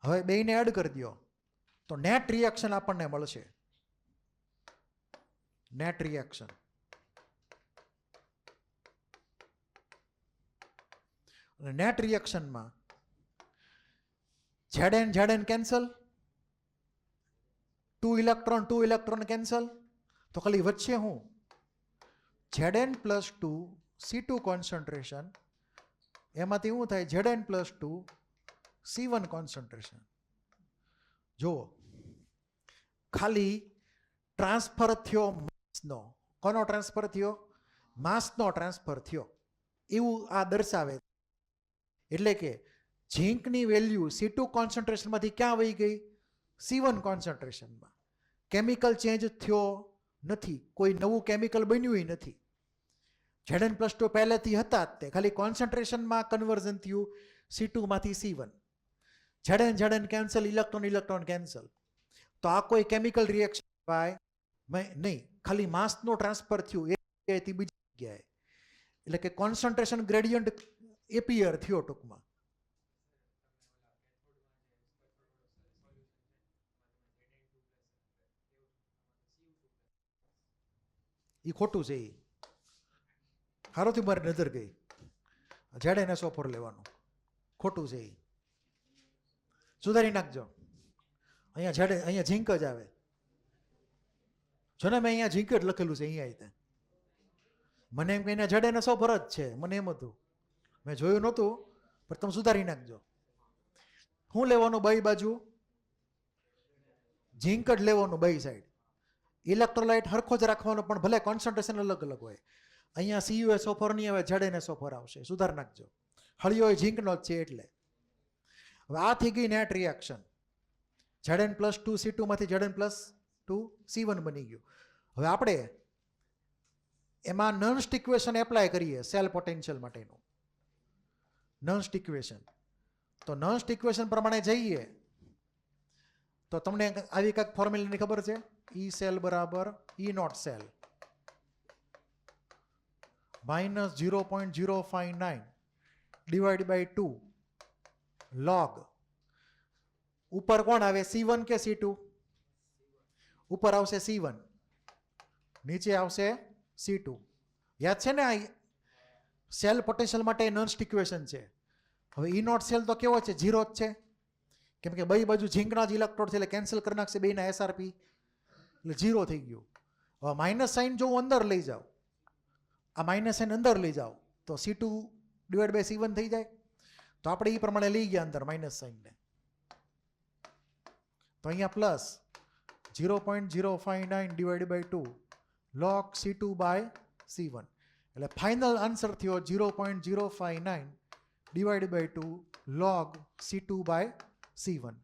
હવે બેયને એડ કરી દો તો નેટ રિએક્શન આપણને મળશે. Net reaction. નેટ રિએક્શનમાં Zn કેન્સલ, 2 ઇલેક્ટ્રોન કેન્સલ, તો ખાલી વચ્ચે હું Zn+2 C2 કોન્સન્ટ્રેશન, એમાંથી શું થાય? Zn+2 C1 concentration. જુઓ, ખાલી ટ્રાન્સફર થયો માસનો. કોનો ટ્રાન્સફર થયો? માસનો ટ્રાન્સફર થયો એવું આ દર્શાવે. એટલે કે ઝીંકની વેલ્યુ C2 કોન્સન્ટ્રેશનમાંથી ક્યાં વહી ગઈ? C1 કોન્સન્ટ્રેશનમાં. કેમિકલ ચેન્જ થયો નથી, કોઈ નવું કેમિકલ બન્યું નથી. Zn+2 પહેલેથી હતા જ તે, ખાલી કોન્સન્ટ્રેશનમાં કન્વર્ઝન થયું C2 માંથી C1. Zn cancel, electron cancel. તો આ કોઈ કેમિકલ રિએક્શન કહેવાય નહીં, ખાલી માસનો ટ્રાન્સફર થયું એક જગ્યાએથી બીજી જગ્યાએ. એટલે કે કોન્સન્ટ્રેશન ગ્રેડિયન્ટ એપિયર થયો ટૂંકમાં. એ ખોટું છે. એ સારોથી મારી નજર ગઈ. Zn લેવાનું ખોટું છે. એ સુધારી નાખજો. અહીંયા ઝીંક જ આવે. જો ને મેં અહીંયા ઝીંક જ લખેલું છે. અહીંયા મને એમ કહીને Zn જ છે, મને એમ હતું, મેં જોયું નહોતું, પણ તમે સુધારી નાખજો. શું લેવાનું? બાઈ બાજુ ઝીંક જ લેવાનું, બાઈ સાઈડ. ઇલેક્ટ્રોલાઇટ હરખો જ રાખવાનો, પણ ભલે કોન્સન્ટ્રેશન અલગ અલગ હોય. અહીંયા CuSO4 નહીં આવે, ZnSO4 આવશે. સુધાર નાખજો. હળિયો ઝીંકનો જ છે એટલે. હવે આ થઈ ગઈ નેટ રિએક્શન. Zn+2 C2 માંથી Zn+2 C1 બની ગયું. હવે આપણે એમાં નન્સ્ટ ઇક્વેશન એપ્લાય કરીએ સેલ પોટેન્શિયલ માટેનું. નન્સ્ટ ઇક્વેશન. તો નન્સ્ટ ઇક્વેશન પ્રમાણે જઈએ તો તમને આવી કંઈક ફોર્મ્યુલાની ખબર છે? E સેલ બરાબર E naught cell -0.059 divide by 2 log. ઉપર કોણ આવે? C1 કે C2? ઉપર આવશે C1, નીચે આવશે C2. યાદ છે ને? આ સેલ પોટેન્શિયલ માટે નન્સ્ટ ઇક્વેશન છે. હવે E નોટ સેલ તો કેવો છે? 0 જ છે, કેમ કે બે બાજુ ઝીંકના જ ઇલેક્ટ્રોડ છે એટલે કેન્સલ કરી નાખશે બેના SRP, એટલે 0 થઈ ગયું. હવે માઇનસ સાઇન જો હું અંદર લઈ જાઉં, આ માઇનસ સાઇન અંદર લઈ જાઉં તો C2 ડિવાઈડ બાય C1 થઈ જાય. તો આપણે એ પ્રમાણે લઈ ગયા અંદર માઇનસ સાઇનને. તો અહીંયા plus 0.059 divide by 2 log C2 by C1. એટલે ફાઇનલ આન્સર થયો 0.059 divide by 2 log C2 by C1.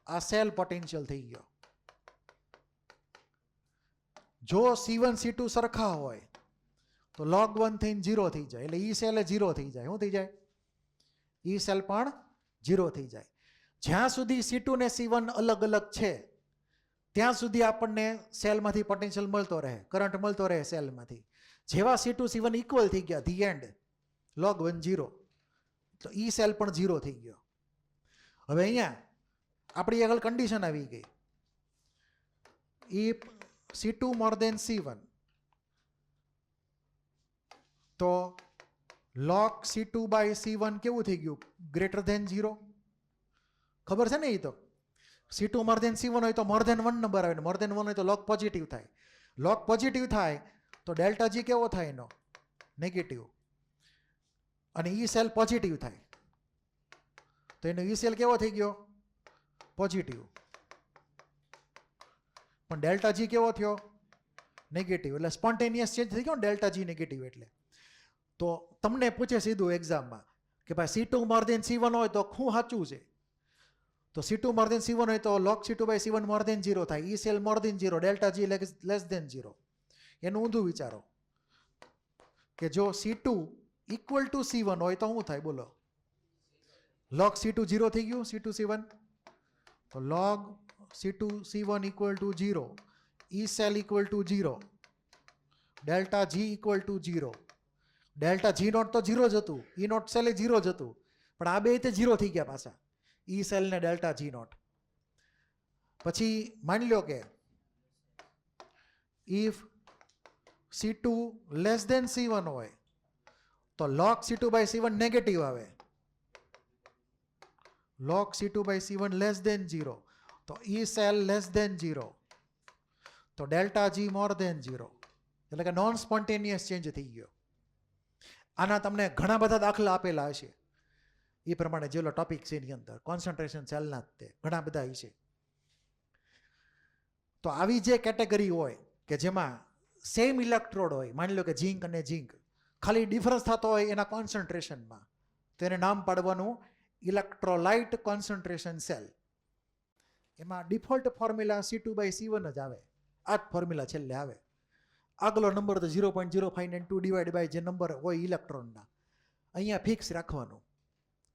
આ સેલ પોટેન્શિયલ થઈ ગયો. જો C1 C2 સરખા હોય તો log 1 થઈને 0 થઈ જાય, એટલે E સેલ 0 થઈ જાય. શું થઈ જાય? E સેલ પણ 0 થઈ જાય. જ્યાં સુધી C2 ને C1 અલગ અલગ છે ત્યાં સુધી આપણને સેલમાંથી પોટેન્શિયલ મળતો રહે, કરંટ મળતો રહે સેલમાંથી. જેવા C2 C1 ઇક્વલ થઈ ગયા, ધી એન્ડ, log 1 0, તો E સેલ પણ 0 થઈ ગયો. હવે અહીંયા આપણી આગળ કન્ડિશન આવી ગઈ. If C2 more then C1 તો log C2 બાય C1 કેવું થઈ ગયું? Greater than 0. ખબર છે ને? એ તો C2 મોર દેન C1 હોય તો મોર દેન 1 નંબર આવે, મોર દેન 1 હોય તો log પોઝિટિવ થાય. log પોઝિટિવ થાય તો ડેલ્ટા G કેવો થાય? એનો નેગેટિવ. અને ઈ સેલ પોઝિટિવ થાય તો એનો ઈ સેલ કેવો થઈ ગયો? પોઝિટિવ. પણ ડેલ્ટા G કેવો થયો? નેગેટિવ. એટલે સ્પોન્ટેનિયસ ચેન્જ થઈ ગયો ને ડેલ્ટા G નેગેટિવ. એટલે તો તમને પૂછે સીધું એક્ઝામમાં કે ભાઈ C2 મોર દેન C1 હોય તો શું સાચું છે? તો C2 મોર દેન C1 હોય તો log C2 બાય C1 મોર દેન 0 થાય. ઈ સેલ મોર દેન 0, ડેલ્ટા G લેસ દેન 0. એનું ઊંધું વિચારો કે જો C2 ઇક્વલ ટુ C1 હોય તો શું થાય? બોલો. log C2 0 થઈ ગયું. C2 C1 તો log C2 C1 equal to 0, E cell equal to 0, delta G equal to 0. Delta G naught તો 0 જ હતું, ઈ નોટ સેલે 0 જ હતું, પણ આ બે તે 0 થઈ ગયા પાછા, ઈ સેલ ને ડેલ્ટા G નોટ. પછી માની લો કે if C2 less than C1 હોય તો log C2 by C1 negative આવે. log C2 by C1 less than 0 તો ઈ સેલ લેસ દેન 0 તો ડેલ્ટા G મોર દેન 0. એટલે કે નોન સ્પોન્ટેનિયસ ચેન્જ થઈ ગયો. આના તમને ઘણા બધા દાખલા આપેલા હશે એ પ્રમાણે, જેલો ટોપિક છે એની અંદર કોન્સન્ટ્રેશન સેલના તે ઘણા બધા છે. તો આવી જે કેટેગરી હોય કે જેમાં સેમ ઇલેક્ટ્રોડ હોય, માની લો કે ઝીંક અને ઝીંક, ખાલી ડિફરન્સ થતો હોય એના કોન્સન્ટ્રેશનમાં, તેને નામ પાડવાનું ઇલેક્ટ્રોલાઇટ કોન્સન્ટ્રેશન સેલ. એમાં default formula C2 by C1 જ આવે. આ જ ફોર્મ્યુલા છેલ્લે આવે. આગલો નંબર તો 0.0592 ડિવાઈડ બાય જે નંબર હોય ઇલેક્ટ્રોનના, અહીંયા ફિક્સ રાખવાનું.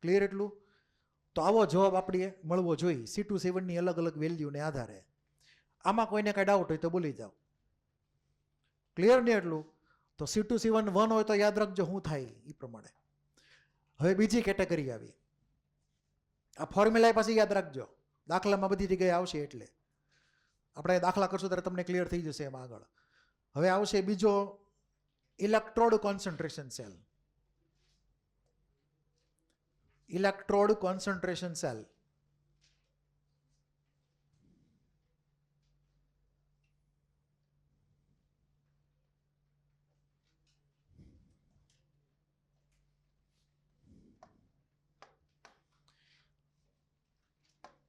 ક્લિયર એટલું? તો આવો જવાબ આપણે મળવો જોઈએ C2 C1ની અલગ અલગ વેલ્યુને આધારે. આમાં કોઈને કાંઈ ડાઉટ હોય તો બોલી જાઓ. ક્લિયર નહીં એટલું? તો C2 C1 1 હોય તો યાદ રાખજો શું થાય એ પ્રમાણે. હવે બીજી કેટેગરી આવી. આ ફોર્મ્યુલા પાછી યાદ રાખજો, દાખલામાં બધી જગ્યાએ આવશે. એટલે આપણે દાખલા કરશું ત્યારે તમને ક્લિયર થઈ જશે એમાં આગળ. હવે આવશે બીજો electrode concentration cell. Electrode concentration cell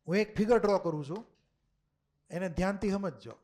હું એક ફિગર ડ્રો કરું છું, એને ધ્યાનથી સમજજો.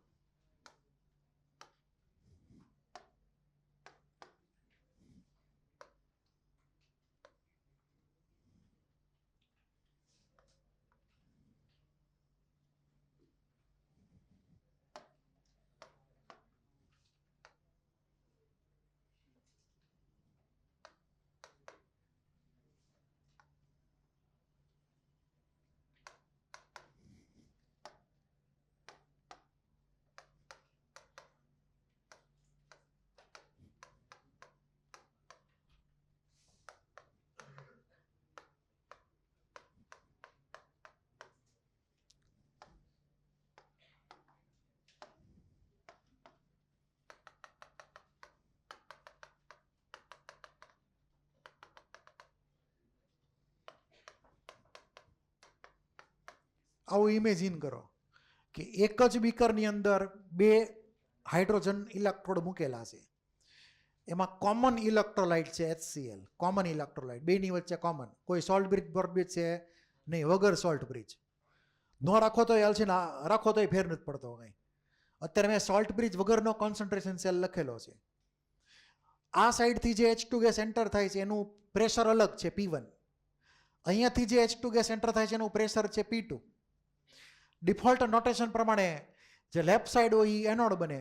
આવું ઇમેજિન કરો કે એક જ બીકરની અંદર બે હાઇડ્રોજન ઇલેક્ટ્રોડ મૂકેલા છે. એમાં કોમન ઇલેક્ટ્રોલાઇટ છે HCl, કોમન ઇલેક્ટ્રોલાઇટ, બેની વચ્ચે કોમન. કોઈ સોલ્ટ બ્રિજ બ્રિજ છે નહીં, વગર સોલ્ટ બ્રિજ. ન રાખો તો હાલ છે ને રાખો તો ફેર નથી પડતો કંઈ. અત્યારે મેં સોલ્ટ બ્રિજ વગરનો કોન્સન્ટ્રેશન સેલ લખેલો છે. આ સાઈડથી જે H2 ગેસ એન્ટર થાય છે એનું પ્રેશર અલગ છે P1. અહીંયાથી જે H2 ગેસ એન્ટર થાય છે એનું પ્રેશર છે P2. ડિફોલ્ટ નોટેશન પ્રમાણે જે લેફ્ટ સાઈડ હોય એ એનોડ બને,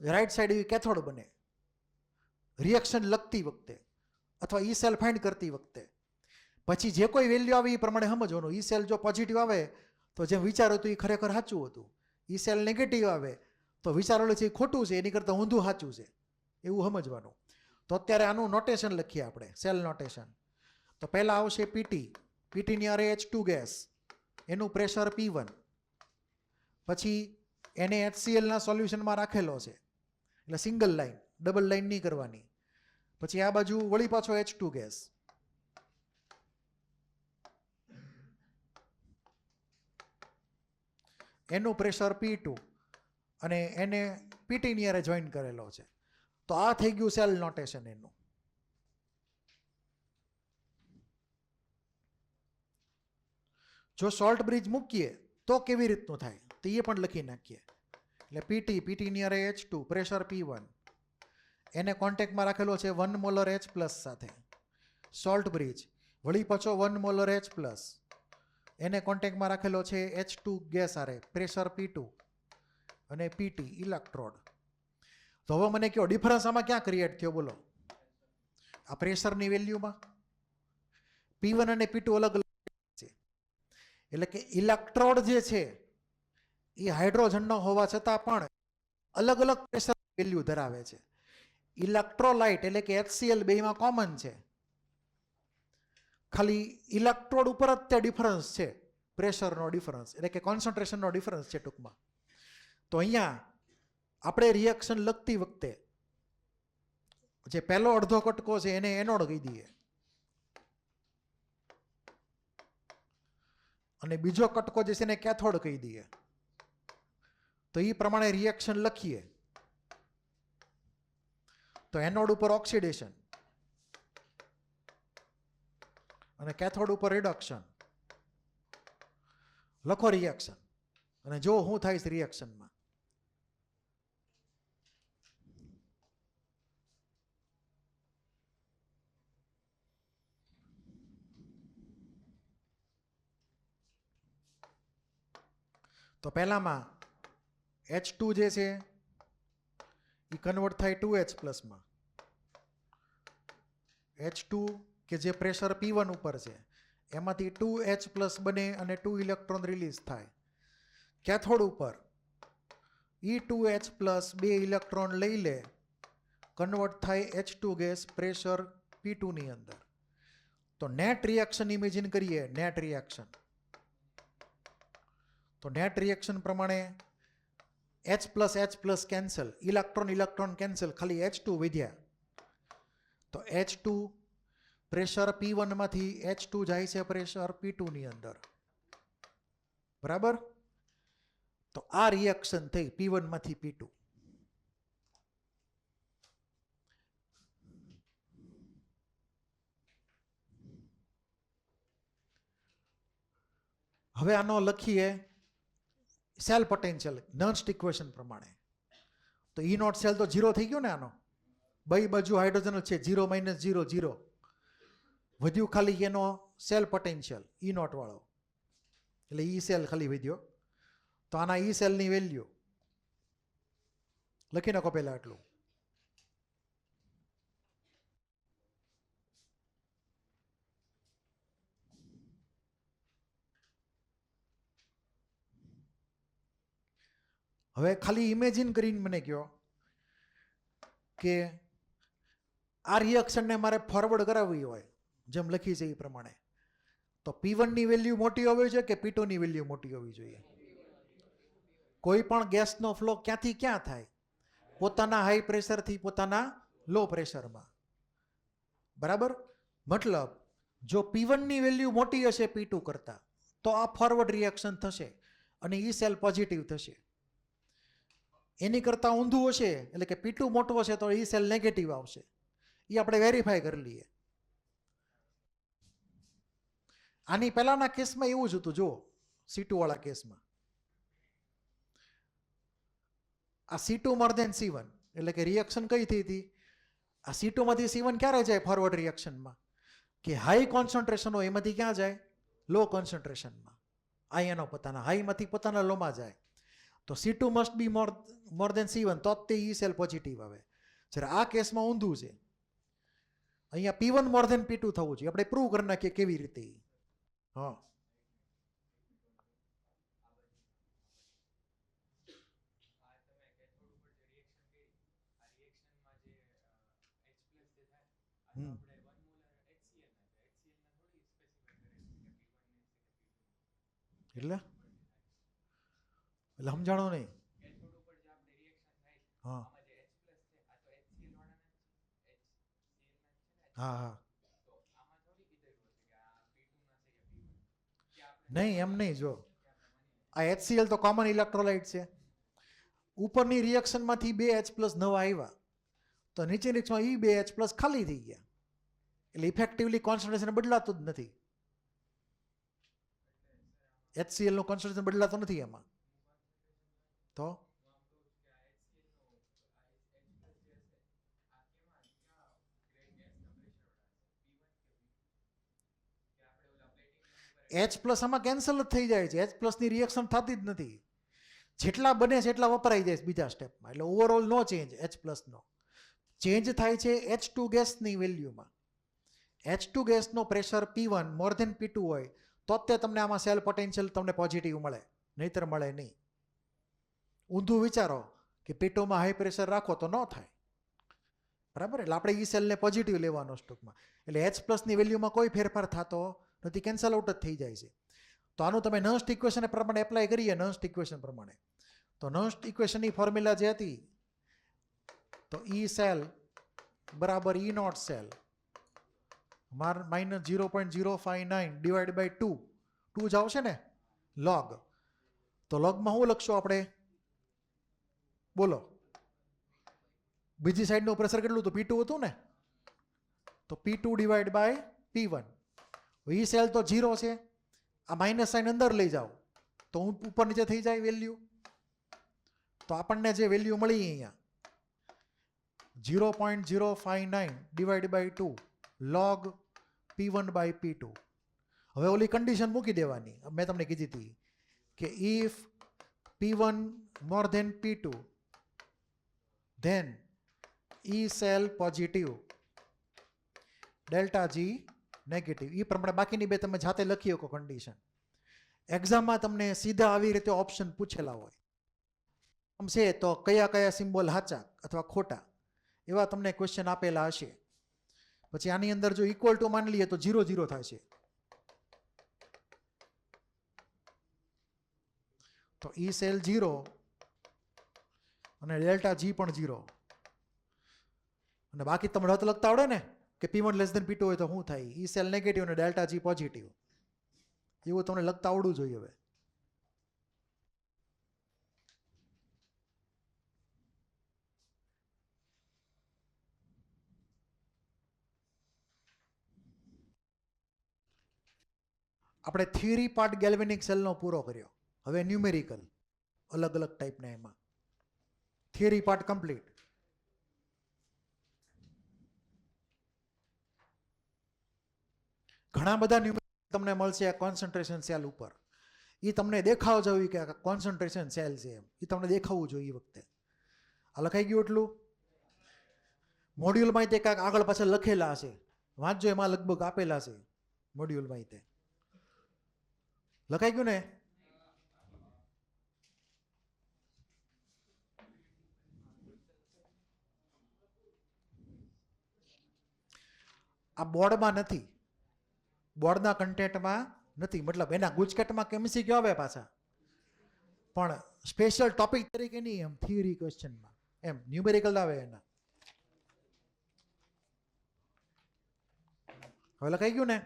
રાઈટ સાઈડ હોય એ કેથોડ બને. રિએક્શન લખતી વખતે અથવા ઈ સેલ ફાઇન્ડ કરતી વખતે પછી જે કોઈ વેલ્યુ આવે એ પ્રમાણે સમજવાનું. ઈ સેલ જો પોઝિટિવ આવે તો જેમ વિચાર્યું હતું એ ખરેખર સાચું હતું. ઈ સેલ નેગેટિવ આવે તો વિચારેલું છે એ ખોટું છે, એની કરતાં ઊંધું સાચું છે, એવું સમજવાનું. તો અત્યારે આનું નોટેશન લખીએ આપણે, સેલ નોટેશન. તો પહેલાં આવશે PT, પીટીની આરે H2 ગેસ, એનું પ્રેશર P1, પછી એને HClના સોલ્યુશનમાં રાખેલો છે એટલે સિંગલ લાઈન, ડબલ લાઈન નહીં કરવાની. પછી આ બાજુ વળી પાછો H2 ગેસ, એનું પ્રેશર P2 અને એને PT ની હારે જોઈન કરેલો છે. તો આ થઈ ગયું સેલ નોટેશન એનું. જો શોર્ટ બ્રિજ મૂકીએ તો કેવી રીતનું થાય તો એ પણ લખી નાખીએ. એટલે PT ની હારે H2, પ્રેશર P1, એને કોન્ટેક્ટમાં રાખેલો છે 1 મોલર H પ્લસ સાથે. સોલ્ટ બ્રિજ વળી પાછો 1 મોલર H પ્લસ, એને કોન્ટેક્ટમાં રાખેલો છે H2 ગેસ હારે, પ્રેશર P2 અને PT ઇલેક્ટ્રોડ. તો હવે મને કહો ડિફરન્સ આમાં ક્યાં ક્રિએટ થયો બોલો? આ પ્રેશરની વેલ્યુમાં. P1 અને P2 અલગ અલગ છે એટલે કે ઇલેક્ટ્રોડ જે છે એ હાઇડ્રોજનનો હોવા છતાં પણ અલગ અલગ પ્રેશર વેલ્યુ ધરાવે છે. ઇલેક્ટ્રોલાઇટ એટલે કે HCl બેમાં કોમન છે, ખાલી ઇલેક્ટ્રોડ ઉપર જ તે ડિફરન્સ છે, પ્રેશરનો ડિફરન્સ એટલે કે કોન્સન્ટ્રેશનનો ડિફરન્સ છે ટૂંકમાં. તો અહીંયા આપણે રિએક્શન લખતી વખતે જે પહેલો અડધો કટકો છે એને એનોડ કહી દઈએ અને બીજો કટકો જે છે એને કેથોડ કહી દઈએ. તો એ પ્રમાણે રિએક્શન લખીએ તો એનોડ ઉપર ઓક્સિડેશન અને કેથોડ ઉપર રિડક્શન. લખો રિએક્શન અને જો શું થાય છે રિએક્શનમાં. તો પહેલામાં H2 જે છે એ કન્વર્ટ થાય 2H પ્લસમાં. H2 કે જે પ્રેશર P1 ઉપર છે એમાંથી 2H પ્લસ બને અને 2 ઇલેક્ટ્રોન રિલીઝ થાય. કેથોડ ઉપર E2H પ્લસ 2 ઇલેક્ટ્રોન લઈ લે, કન્વર્ટ થાય H2 ગેસ પ્રેશર P2 ની અંદર. તો નેટ રિએક્શન ઇમેજિન કરીએ, નેટ રિએક્શન. તો નેટ રિએક્શન પ્રમાણે H plus cancel, electron cancel, ખાલી H2 વધ્યા. તો H2 પ્રેશર P1 માંથી H2 જાય છે પ્રેશર P2 ની અંદર, બરાબર. તો આ રિએક્શન થઈ P1 માંથી P2. હવે આનો લખીએ સેલ પોટેન્શિયલ નર્સ્ટ ઇક્વેશન પ્રમાણે. તો E નોટ સેલ તો 0 થઈ ગયો ને આનો, બે બાજુ હાઇડ્રોજન છે, 0 - 0 0, વધ્યું ખાલી એનો સેલ પોટેન્શિયલ E નોટ વાળો, એટલે E સેલ ખાલી વધ્યો. તો આના E સેલની વેલ્યુ લખી નાખો પહેલા આટલું. હવે ખાલી ઇમેજિન કરીને મને કહો કે આ રિએક્શનને મારે ફોરવર્ડ કરાવવી હોય જેમ લખી છે એ પ્રમાણે, તો P1 ની વેલ્યુ મોટી હોવી જોઈએ કે P2 ની વેલ્યુ મોટી હોવી જોઈએ? કોઈ પણ ગેસનો ફ્લો ક્યાંથી ક્યાં થાય? પોતાના હાઈ પ્રેશરથી પોતાના લો પ્રેશરમાં, બરાબર. મતલબ જો P1 ની વેલ્યુ મોટી હશે P2 કરતાં તો આ ફોરવર્ડ રિએક્શન થશે અને E સેલ પોઝિટિવ થશે. એની કરતાં ઊંધું હશે એટલે કે P2 મોટું હશે તો E સેલ નેગેટિવ આવશે. એ આપણે વેરીફાઈ કરી લઈએ. આની પહેલાના કેસમાં એવું જ હતું, જો C2 વાળા કેસમાં આ C2 મોર ધેન C1 એટલે કે રિએક્શન કઈ થઈ હતી? આ C2 માંથી C1 ક્યારે જાય ફોરવર્ડ રિએક્શનમાં? કે હાઈ કોન્સન્ટ્રેશન હોય એમાંથી ક્યાં જાય? લો કોન્સન્ટ્રેશનમાં. આ એનો પોતાના હાઈમાંથી પોતાના લોમાં જાય. તો C2 must be more than C1 તો જ તે E સેલ પોઝિટિવ આવે. જ્યારે આ કેસમાં ઊંધું છે, અહીંયા P1 મોર ધેન P2 થવું જોઈએ. આપણે પ્રૂવ કરી નાખીએ કેવી રીતે. હા, એટલે સમજાણો નહીં. હા હા હા નહીં એમ નહીં, જો આ HCl તો કોમન ઇલેક્ટ્રોલાઇટ છે. ઉપરની રિએક્શનમાંથી 2H+ નવા આવ્યા તો નીચેની રિએક્શનમાં એ 2H+ ખાલી થઈ ગયા, એટલે ઇફેક્ટિવલી કોન્સન્ટ્રેશન બદલાતું જ નથી. HCl નું કોન્સન્ટ્રેશન બદલાતું નથી એમાં. તો H+ આમાં કેન્સલ જ થઈ જાય છે. H+ ની રિએક્શન થતી જ નથી. જેટલા બને છે એટલા વપરાઈ જાય બીજા સ્ટેપમાં. એટલે ઓવરઓલ નો ચેન્જ. H+ નો ચેન્જ થાય છે H2 ગેસની વેલ્યુમાં. H2 ગેસનો pressure P1 more then P2 હોય તો તે તમને આમાં સેલ પોટેન્શિયલ તમને પોઝિટિવ મળે, નહીતર મળે નહીં. ઊંધું વિચારો કે P2માં હાઈ પ્રેશર રાખો તો ન થાય, બરાબર. એટલે આપણે એ સેલને પોઝિટિવ લેવાનો સ્ટોકમાં. એટલે H+ ની વેલ્યુમાં કોઈ ફેરફાર થતો નથી, કેન્સલ આઉટ જ થઈ જાય છે. તો આનું તમે નર્સ્ટ ઇક્વેશન પ્રમાણે એપ્લાય કરીએ, નર્સ્ટ ઇક્વેશન પ્રમાણે, તો નર્સ્ટ ઇક્વેશનની ફોર્મ્યુલા જે હતી તો E સેલ બરાબર E naught cell -0.059 divide by 2 જ આવશે ને લોગ. તો લોગમાં શું લખશો આપણે? બોલો, બીજી સાઈડનું પ્રેશર કેટલું હતું? P2 હતું ને, તો P2 divide by P1. E cell તો 0 છે, આ માઇનસ સાઇન અંદર લઈ જાઓ તો ઉપર નીચે થઈ જાય વેલ્યુ. તો આપણને જે વેલ્યુ મળી અહીંયા 0.059 divide by 2 log P1 by P2. હવે ઓલી કન્ડિશન મૂકી દેવાની મેં તમને કીધી હતી કે if P1 more then P2 then E cell positive delta G negative. એ પ્રમાણે બાકીની બે તમે જાતે લખી શકો કન્ડિશન. એક્ઝામમાં તમને સીધા આવી રીતે ઓપ્શન પૂછેલા હોય છે તો કયા કયા સિમ્બોલ સાચા અથવા ખોટા એવા તમને ક્વેશ્ચન આપેલા હશે. પછી આની અંદર જો ઇક્વલ ટુ માની લઈએ તો 0 0 થશે. તો E સેલ 0 અને ડેલ્ટા G પણ 0. અને બાકી તમને રત લખતા આવડે ને કે P1 લેસ ધેન P2 હોય તો શું થાય? E સેલ નેગેટિવ અને ડેલ્ટા G પોઝિટિવ. એવું તમને લખતા આવડવું જોઈએ. હવે આપણે થિયરી પાર્ટ ગેલ્વેનિક સેલનો પૂરો કર્યો. હવે ન્યુમેરિકલ અલગ અલગ ટાઈપના એમાં થિયરી પાર્ટ કમ્પ્લીટ. ઘણા બધા ન્યુમેરિકલ તમને મળશે આ કોન્સન્ટ્રેશન સેલ ઉપર. એ તમને દેખાવ જોઈએ કે કોન્સન્ટ્રેશન સેલ છે એમ, એ તમને દેખાવું જોઈએ. એ વખતે આ લખાઈ ગયું એટલું. મોડ્યુલમાં તે કાંઈક આગળ પાછળ લખેલા હશે, વાંચજો, એમાં લગભગ આપેલા છે મોડ્યુલમાં. તે લખાઈ ગયું ને? આ બોર્ડમાં નથી, બોર્ડના કન્ટેન્ટમાં નથી. મતલબ એના ગુજકેટમાં MCQ આવે પાછા, પણ સ્પેશિયલ ટોપિક તરીકે નહીં, એમ થિયરી ક્વેશ્ચનમાં એમ ન્યુમેરિકલ આવે એના. હવે લખાઈ ગયું ને?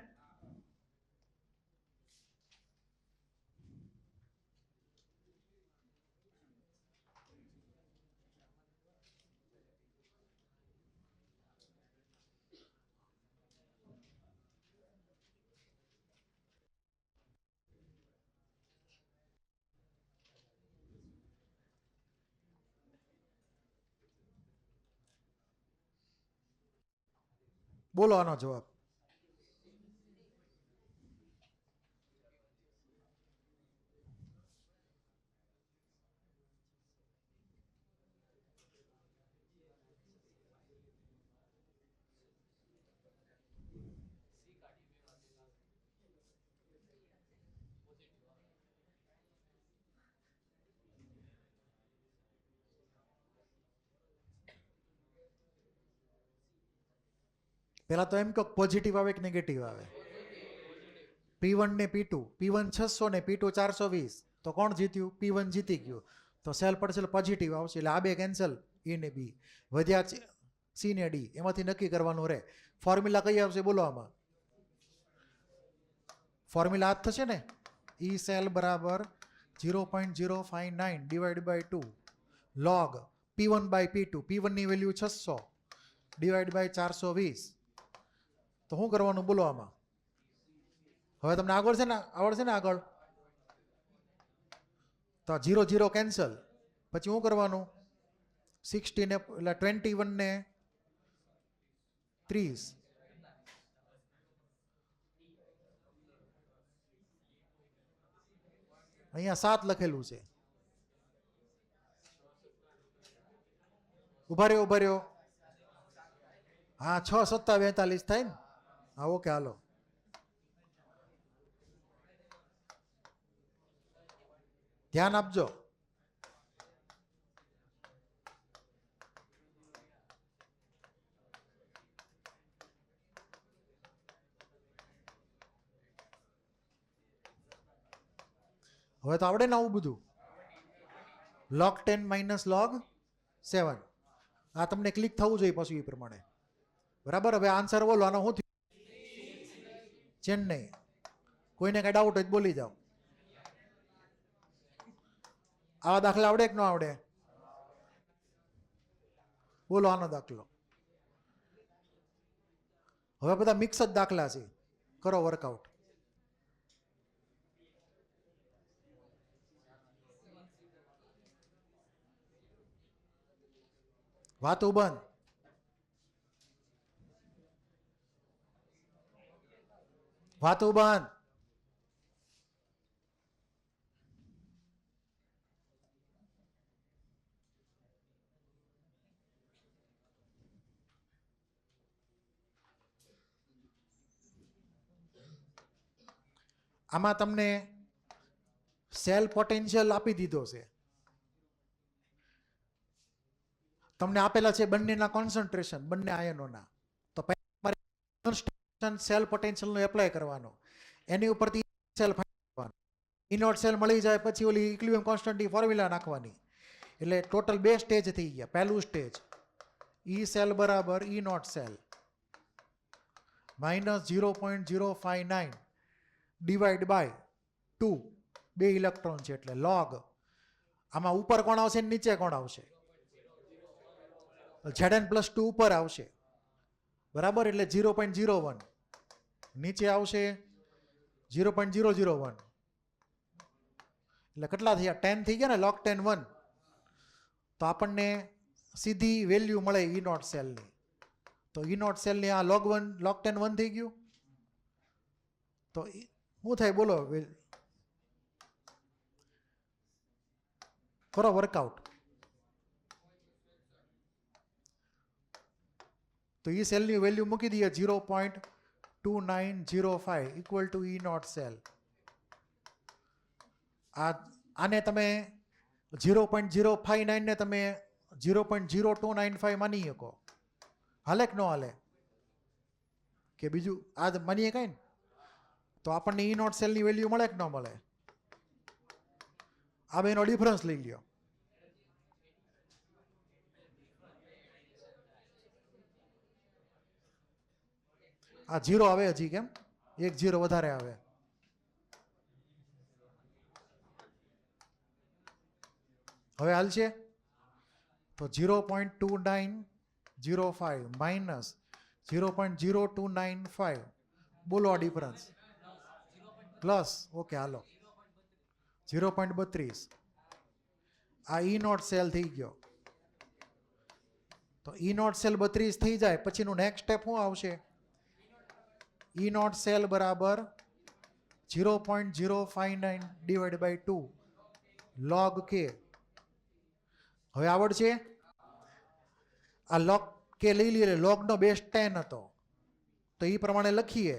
બોલો આનો જવાબ. પેલા તો એમ કહો પોઝિટિવ આવે કે નેગેટિવ આવે? P1 ને P2, P1 600 ને P2 420, તો કોણ જીત્યું? P1 જીતી ગયું. તો સેલ પાર્શિયલ પોઝિટિવ આવશે, એટલે આ બે કેન્સલ, E ને B. વધ્યા C ને D, એમાંથી નક્કી કરવાનું રહે. ફોર્મ્યુલા કઈ આવશે બોલો આમાં? ફોર્મ્યુલા આ જ થશે ને, E સેલ બરાબર 0.059 divide by 2 log P1 by P2. P1 ની વેલ્યુ 600 ડિવાઈડ બાય 420. તો શું કરવાનું બોલો આમાં? હવે તમને આવડશે ને આગળ? તો 0 0 કેન્સલ, પછી શું કરવાનું? 60 ને એટલે 21 ને 30. અહીંયા 7 લખેલું છે. ઉભા રહ્યો. હા, 6 7 42 થાય ને. હા, ઓકે, હાલો. ધ્યાન આપજો. હવે તો આવડે ને આવું બધું? log 10 minus log 7. આ તમને ક્લિક થવું જોઈએ પાછું એ પ્રમાણે. બરાબર. હવે આન્સર બોલો, આનો શું થયું? ચેન્નઈ. કોઈને કઈ ડાઉટ હોય તો બોલી જાઓ. આવા દાખલા આવડે કે ન આવડે? બોલો આનો દાખલો. હવે બધા મિક્સ જ દાખલા છે, કરો વર્કઆઉટ. વાતો બંધ. વાતો બંધ. આમાં તમને સેલ પોટેન્શિયલ આપી દીધો છે. તમને આપેલા છે બંનેના કોન્સન્ટ્રેશન, બંને આયનોના. તો કોન્સન્ટ્રેશન સેલ પોટેન્શિયલનો એપ્લાય કરવાનો, એની ઉપરથી સેલ ફાઇન્ડ કરવાનો. E નોટ સેલ મળી જાય પછી ઓલી ઇક્વિલિબ્રિયમ કોન્સ્ટન્ટની ફોર્મ્યુલા નાખવાની. એટલે ટોટલ 2 સ્ટેજ થઈ ગયા. પહેલું સ્ટેજ E સેલ બરાબર E naught cell minus 0.059 divide by 2, 2 electron છે એટલે log. આમાં ઉપર કોણ આવશે ને નીચે કોણ આવશે? Zn પ્લસ 2 ઉપર આવશે. બરાબર. એટલે 0.01 નીચે આવશે 0.001. એટલે કેટલા થયા? 10 થઈ ગયા ને, log 10 1. તો આપણને સીધી વેલ્યુ મળે E નોટ સેલની. તો E નોટ સેલની આ log 10 1 થઈ ગયું. તો શું થાય બોલો? કરો વર્કઆઉટ. તો E સેલની વેલ્યુ મૂકી દઈએ 0.2905 equal to E naught cell. આને તમે 0.059 ને તમે 0.0295 માની શકો. હાલે કે ન હાલે? કે બીજું આ માનીએ કઈ ને? તો આપણને E નોટ સેલની વેલ્યુ મળે કે ન મળે? આ બેનો ડિફરન્સ લઈ લ્યો. આ 0 આવે હજી, કેમ? 1 0 વધારે આવે. હવે હાલશે તો 0.2905 માઇનસ 0.0295. બોલો આ ડિફરન્સ. પ્લસ, ઓકે હાલો, 0.32. આ E નોટ સેલ થઈ ગયો. તો E નોટ સેલ 32 થઈ જાય પછીનું નેક્સ્ટ સ્ટેપ શું આવશે? E નોટ સેલ બરાબર 0.059 ડિવાઈડ બાય 2 log k. હવે આવડશે? આ log k લઈ લઈએ. log નો બેઝ 10 હતો તો એ પ્રમાણે લખીએ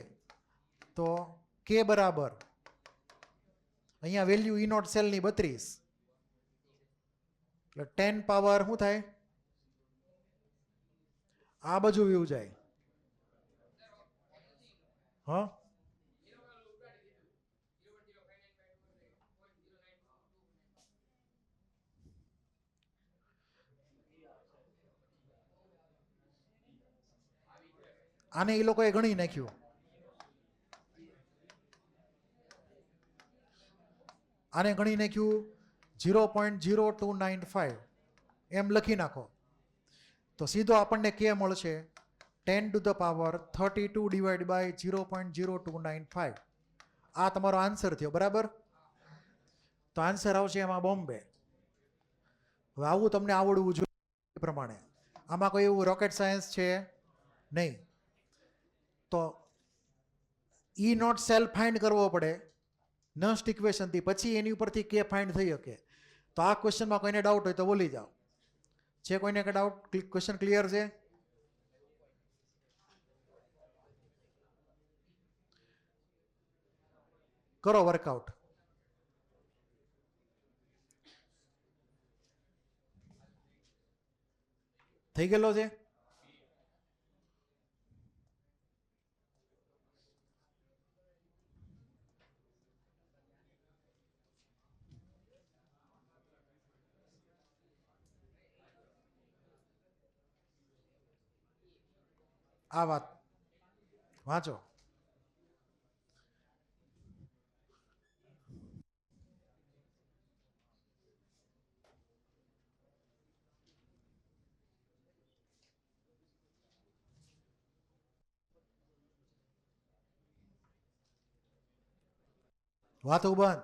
તો k બરાબર અહીંયા વેલ્યુ E નોટ સેલની 32 એટલે 10 પાવર શું થાય? આ બાજુ વ્યૂ જાય. હા, આને એ લોકોએ ગણી નાખ્યું. આને ગણી નાખ્યું 0.0295 એમ લખી નાખો તો સીધો આપણને કે મળશે 10⁻32 ડિવાઈડ બાય 0.0295. આ તમારો આન્સર થયો, બરાબર? તો આન્સર આવશે એમાં બોમ્બે. હવે આવું તમને આવડવું જોઈએ પ્રમાણે. આમાં કોઈ એવું રોકેટ સાયન્સ છે નહીં. તો ઈ નોટ સેલ ફાઇન્ડ કરવો પડે નસ્ટ ઇક્વેશનથી, પછી એની ઉપરથી કે ફાઇન્ડ થઈ શકે. તો આ ક્વેશ્ચનમાં કોઈને ડાઉટ હોય તો બોલી જાઓ. છે કોઈને કે ડાઉટ? ક્વેશ્ચન ક્લિયર છે? કરો વર્કઆઉટ. થઈ ગયેલો છે? આ વાત વાંચો. વાતો બંધ.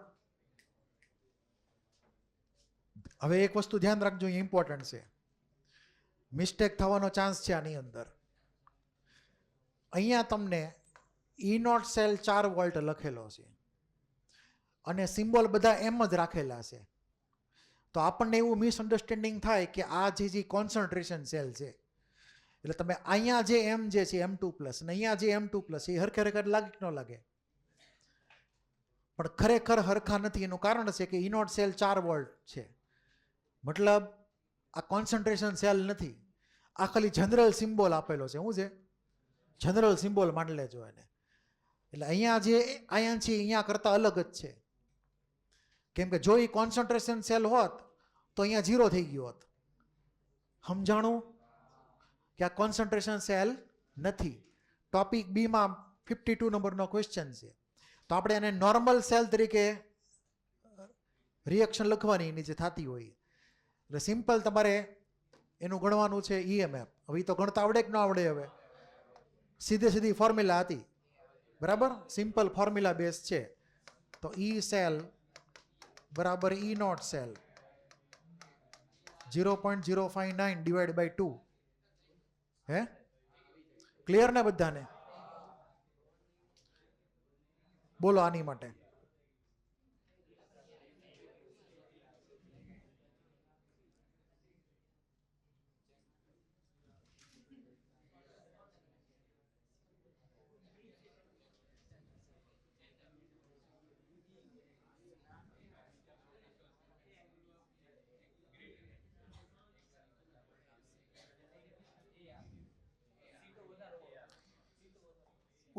હવે એક વસ્તુ ધ્યાન રાખજો, ઇમ્પોર્ટન્ટ છે. મિસ્ટેક થવાનો ચાન્સ છે આની અંદર. અહીંયા તમને ઈ નોટ સેલ 4 વોલ્ટ લખેલો છે અને સિમ્બોલ બધા એમ જ રાખેલા છે. તો આપણને એવું મિસઅન્ડરસ્ટેન્ડિંગ થાય કે આ જે કોન્સન્ટ્રેશન સેલ છે, એટલે તમે અહીંયા જે એમ જે છે M2+ અને અહીંયા જે M2+ એ હરખે હરખે લાગે કે ન લાગે? પણ ખરેખર હરખા નથી. એનું કારણ છે કે ઈ નોટ સેલ 4 વોલ્ટ છે, મતલબ આ કોન્સન્ટ્રેશન સેલ નથી. આ ખાલી જનરલ સિમ્બોલ આપેલો છે. શું છે? જનરલ સિમ્બોલ માની લેજો એને. એટલે અહીંયા જે આયન છે અહીંયા કરતાં અલગ જ છે. કેમ કે જો એ કોન્સન્ટ્રેશન સેલ હોત તો અહીંયા 0 થઈ ગયો હોત. સમજાણું કે આ કોન્સન્ટ્રેશન સેલ નથી. ટોપિક બીમાં 52 નંબરનો ક્વેશ્ચન છે. તો આપણે એને નોર્મલ સેલ તરીકે રિએક્શન લખવાની એની જે થતી હોય. એટલે સિમ્પલ તમારે એનું ગણવાનું છે EMF. હવે એ તો ગણતા આવડે કે ન આવડે? હવે સીધી ફોર્મ્યુલા હતી, બરાબર? સિમ્પલ ફોર્મ્યુલા બેઝ છે. તો E સેલ બરાબર E naught cell 0.059 divide by 2. હે ક્લિયર ને બધાને? બોલો આની માટે.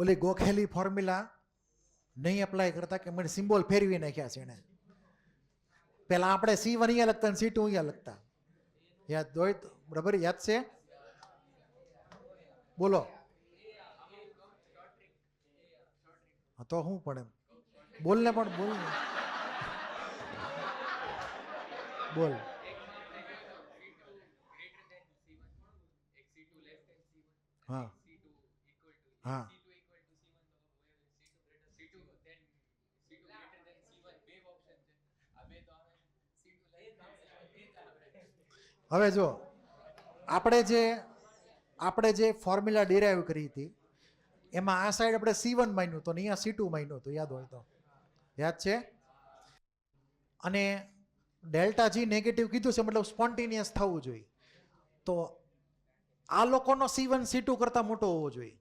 ઓલી ગોખેલી ફોર્મ્યુલા નહીં એપ્લાય કરતા કે મને સિમ્બોલ ફેરવી નાખ્યા છે એને. પહેલા આપણે C1 અહીંયા લખતા અને C2 અહીંયા લખતા. યાદ હોય તો બરાબર? યાદ છે? બોલો. તો હું પણ એમ બોલ ને, પણ બોલ ને. બોલ. હા હા હવે જો આપણે જે ફોર્મ્યુલા ડિરાઈવ કરી હતી એમાં આ સાઈડ આપણે C1 માન્યું તો અહીંયા C2 માન્યું તો, યાદ હોય તો. યાદ છે? અને ડેલ્ટા G નેગેટિવ કીધું છે, મતલબ સ્પોન્ટેનિયસ થવું જોઈએ. તો આ લોકોનો C1 C2 કરતાં મોટો હોવો જોઈએ.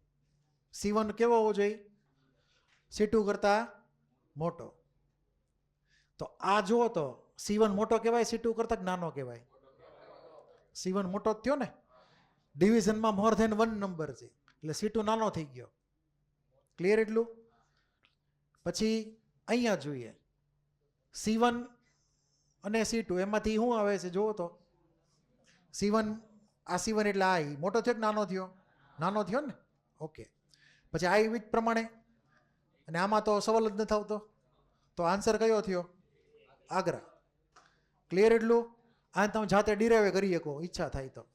C1 કેવો હોવો જોઈએ? C2 કરતાં મોટો. તો આ જુઓ તો C1 મોટો કહેવાય C2 કરતાં નાનો કહેવાય? C1 મોટો થયો ને. ડિવિઝનમાં મોર ધેન 1 નંબર છે એટલે C2 નાનો થઈ ગયો. ક્લિયર એટલું? પછી અહીંયા જોઈએ C1 અને C2 એમાંથી શું આવે છે જુઓ તો. C1 આ C1 એટલે આ મોટો થયો કે નાનો થયો? નાનો થયો ને. ઓકે, પછી આ વિધ પ્રમાણે, અને આમાં તો સવાલ જ નથી આવતો, તો આન્સર કયો થયો? આગ્રા. ક્લિયર? એટલું આ તમે જાતે ડિરાઈવ કરી શકો ઈચ્છા થાય તો.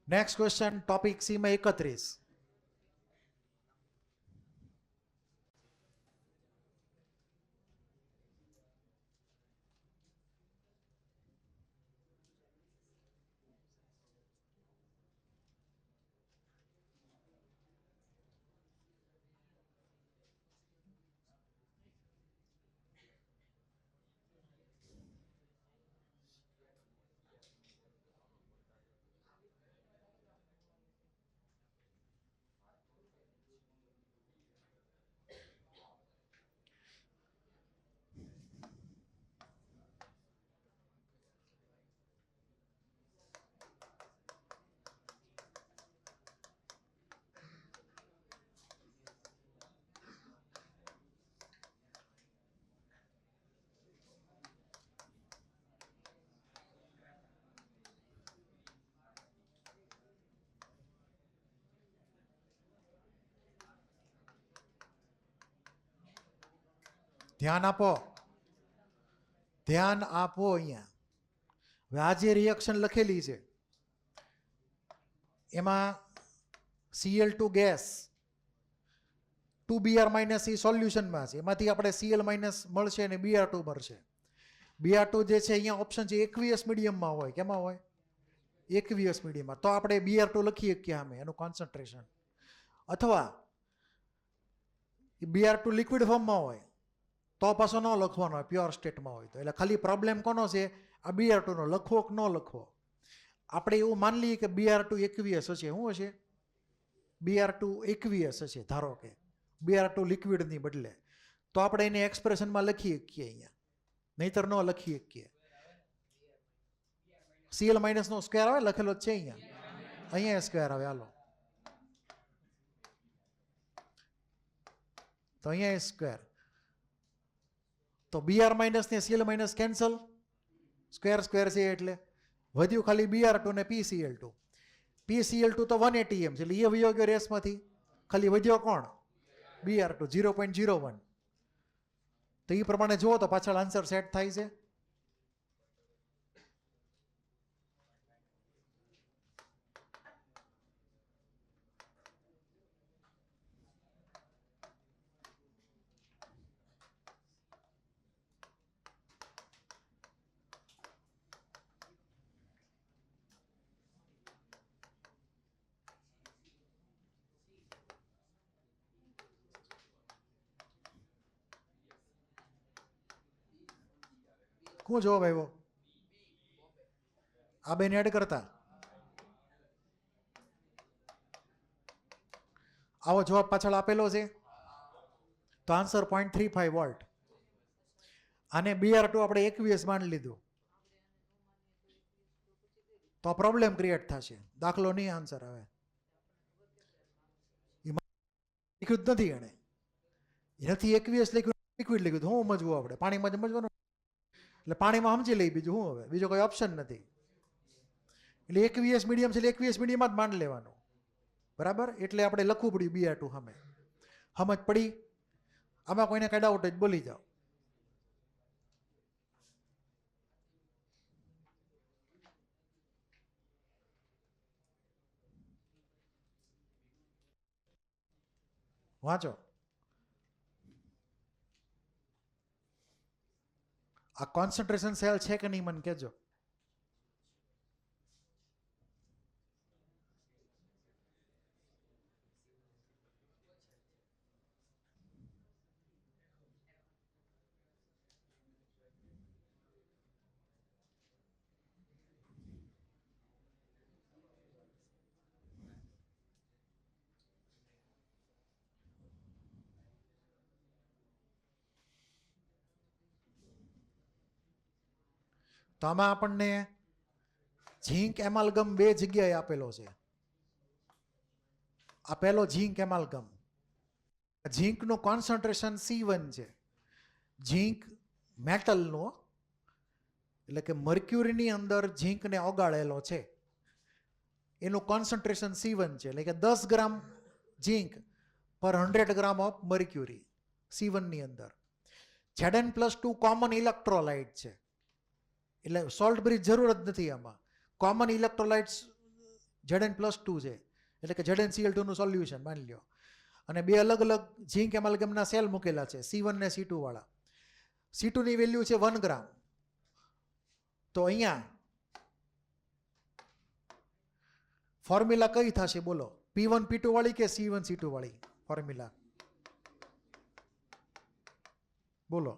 નેક્સ્ટ ક્વેશ્ચન, ટોપિક સી માં 31. ધ્યાન આપો, ધ્યાન આપો. અહીંયા હવે આ જે રિએક્શન લખેલી છે એમાં Cl2 ગેસ 2Br- એ સોલ્યુશનમાં છે, એમાંથી આપણે Cl- મળશે અને Br2 મળશે. Br2 જે છે અહીંયા ઓપ્શન છે એકવીએસ મીડિયમમાં હોય. કેમાં હોય? એકવીએસ મીડિયમમાં. તો આપણે Br2 લખી શકીએ આમે એનું કોન્સન્ટ્રેશન, અથવા Br2 લિક્વિડ ફોર્મમાં હોય તો પાછો ન લખવાનો હોય, પ્યોર સ્ટેટમાં હોય તો. એટલે ખાલી પ્રોબ્લેમ કોનો છે? આ Br2 નો. લખવો કે ન લખવો? આપણે એવું માની લઈએ કે Br2 એકવીએસ હશે. શું હશે? Br2 એકવીએસ હશે ધારો કે, Br2 લિક્વિડની બદલે, તો આપણે એને એક્સપ્રેશનમાં લખી શકીએ અહીંયા, નહીતર ન લખી શકીએ. Cl- નો સ્ક્વેર આવે, લખેલો જ છે અહીંયા, અહીંયા સ્ક્વેર આવે. હાલો તો અહીંયા સ્ક્વેર, તો Br- ને Cl- કેન્સલ, સ્ક્વેર સ્ક્વેર છે એટલે વધ્યું ખાલી Br2 ને PCl2. PCl2 તો 180 છે એટલે એ વયો ગયો રેસમાંથી, ખાલી વધ્યો કોણ? Br2 0.01. તો એ પ્રમાણે જુઓ તો પાછળ આન્સર સેટ થાય છે. શું જવાબ આવ્યો? આ બેન એડ કરતા આવો જવાબ પાછળ આપેલો છે, તો આન્સર 0.35 વોલ્ટ. આને Br2 આપણે એકવીએસ માની લીધું તો પ્રોબ્લેમ ક્રિએટ થશે, દાખલો નહીં આન્સર આવે. લખ્યું જ નથી એને, એનાથી એકવીએસ લખ્યું, લિક્વિડ લખ્યું. હું સમજવું આપણે? પાણીમાં સમજવાનું, એટલે પાણીમાં સમજી લઈ, બીજું શું? હવે બીજો કોઈ ઓપ્શન નથી. એટલે એકવીએસ મીડિયમ છે એટલે એકવીએસ મીડિયમ જ માની લેવાનું, બરાબર? એટલે આપણે લખવું પડ્યું Br2 સામે. સમજ પડી? આમાં કોઈને કઈ ડાઉટ જ બોલી જાઓ. વાંચો. આ કોન્સન્ટ્રેશન સેલ છે કે નહીં મને કહેજો. તો આમાં આપણને ઝીંક એમાલ્ગમ બે જગ્યાએ આપેલો છે. આપેલો ઝીંક એમાલ્ગમ, ઝીંકનું કોન્સન્ટ્રેશન C1 છે. ઝીંક મેટલનો, એટલે કે મર્ક્યુરીની અંદર ઝીંકને ઓગાળેલો છે, એનું કોન્સન્ટ્રેશન C1 છે, એટલે કે 10 ગ્રામ ઝીંક પર 100 ગ્રામ ઓફ મર્ક્યુરી C1ની અંદર. Zn+2 કોમન ઇલેક્ટ્રોલાઇટ છે, એટલે સોલ્ટ બ્રિજ જરૂર જ નથી આમાં. કોમન ઇલેક્ટ્રોલાઇટ્સ Zn+2 છે, એટલે કે ZnCl2 નું સોલ્યુશન માની લ્યો, અને બે અલગ અલગ ઝીંક એમાલ્ગમના સેલ મૂકેલા છે, C1 ને C2 વાળા. C2 ની વેલ્યુ છે 1 ગ્રામ. તો અહીંયા ફોર્મ્યુલા કઈ થશે બોલો? P1 P2 વાળી કે C1 C2 વાળી ફોર્મ્યુલા બોલો?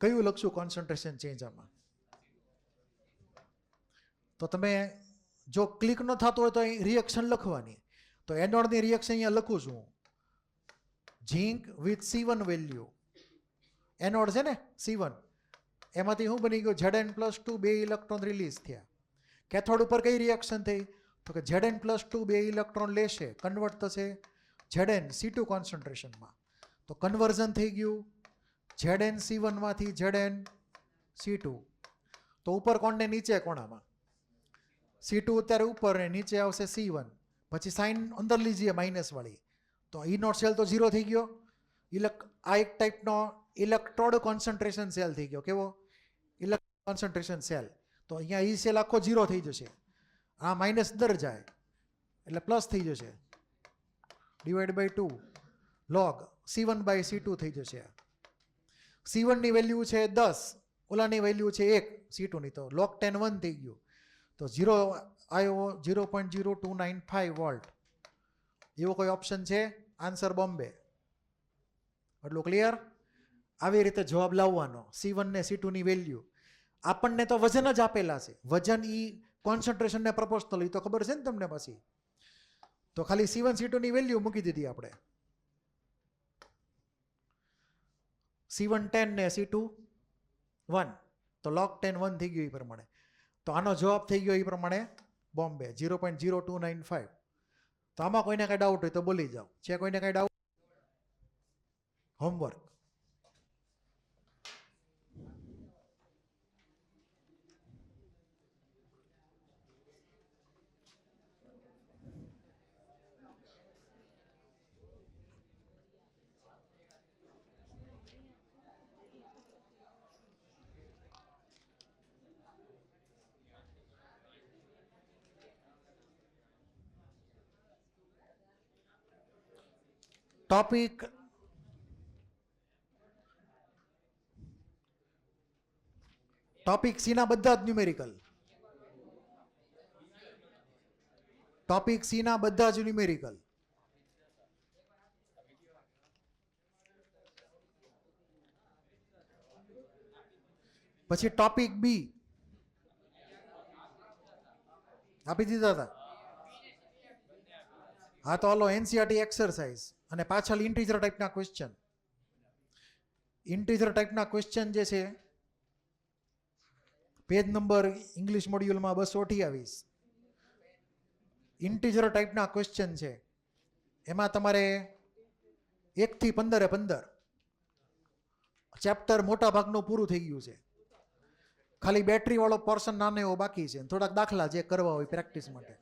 કયું લખશું કોન્સન્ટ્રેશન ચેન્જ આમાં? તો તમે જો ક્લિક ન થતું હોય તો અહીં રિએક્શન લખવાની. તો એનોડની રિએક્શન અહીંયા લખું છું, ઝીંક વિથ C1 વેલ્યુ. એનોડ છે ને C1, એમાંથી શું બની ગયું? Zn+2 2 ઇલેક્ટ્રોન રિલીઝ થયા. કેથોડ ઉપર કઈ રિએક્શન થઈ? તો કે Zn+2 2 ઇલેક્ટ્રોન લેશે, કન્વર્ટ થશે ZnC2 કોન્સન્ટ્રેશનમાં. તો કન્વર્ઝન થઈ ગયું ZnC1 માંથી ZnC2. તો ઉપર કોણ ને નીચે કોણામાં? C2 અત્યારે ઉપર ને નીચે આવશે C1. પછી સાઇન અંદર લીજીએ માઇનસ વાળી, તો E નોટ સેલ તો 0 થઈ ગયો. આ એક ટાઈપનો ઇલેક્ટ્રોડ કોન્સન્ટ્રેશન સેલ થઈ ગયો. કેવો? Electrode concentration cell. તો અહીંયા E સેલ આખો 0 થઈ જશે, આ માઇનસ દર જાય એટલે પ્લસ થઈ જશે, ડિવાઈડ બાય 2 log C1/C2 થઈ જશે. C1 ની વેલ્યુ છે 10, ઓલાની વેલ્યુ છે 1 C2 ની, તો log 10 1 થઈ ગયું. તો 0 આવ્યો 0.0295 વોલ્ટ. એવો કોઈ ઓપ્શન છે? આન્સર બોમ્બે. એટલું ક્લિયર? આવી રીતે જવાબ લાવવાનો. C1 ને C2 ની વેલ્યુ આપણને તો વજન જ આપેલા છે, વજન ઈ કોન્સન્ટ્રેશનને પ્રપોર્શનલ, ઈ તો ખબર છે ને તમને. પછી તો ખાલી C1 C2 ની વેલ્યુ મૂકી દીધી આપણે. C1 10 ને C2 1, તો log 10 1 થઈ ગયું એ પ્રમાણે. તો આનો જવાબ થઈ ગયો એ પ્રમાણે બોમ્બે 0.0295. તો આમાં કોઈને કાંઈ ડાઉટ હોય તો બોલી જાઓ. છે કોઈને કાંઈ ડાઉટ? હોમવર્ક. ટોપિક C ના બધા જ ન્યુમેરિકલ. ટોપિક C ના બધા જ ન્યુમેરિકલ. પછી ટોપિક B આપી દીધા હતા. હા, તો હાલો NCERT એક્સરસાઇઝ અને પાછળ ઇન્ટીજર ટાઈપના ક્વેશ્ચન. ઇન્ટીજર ટાઈપના ક્વેશ્ચન જે છે, પેજ નંબર ઇંગ્લિશ મોડ્યુલમાં 228. ઇન્ટીજર ટાઈપના ક્વેશ્ચન છે, એમાં તમારે 1 થી 15 ચેપ્ટર મોટા ભાગનું પૂરું થઈ ગયું છે. ખાલી બેટરી વાળો પોર્શન નાનો એવો બાકી છે, થોડાક દાખલા જે કરવા હોય પ્રેક્ટિસ માટે.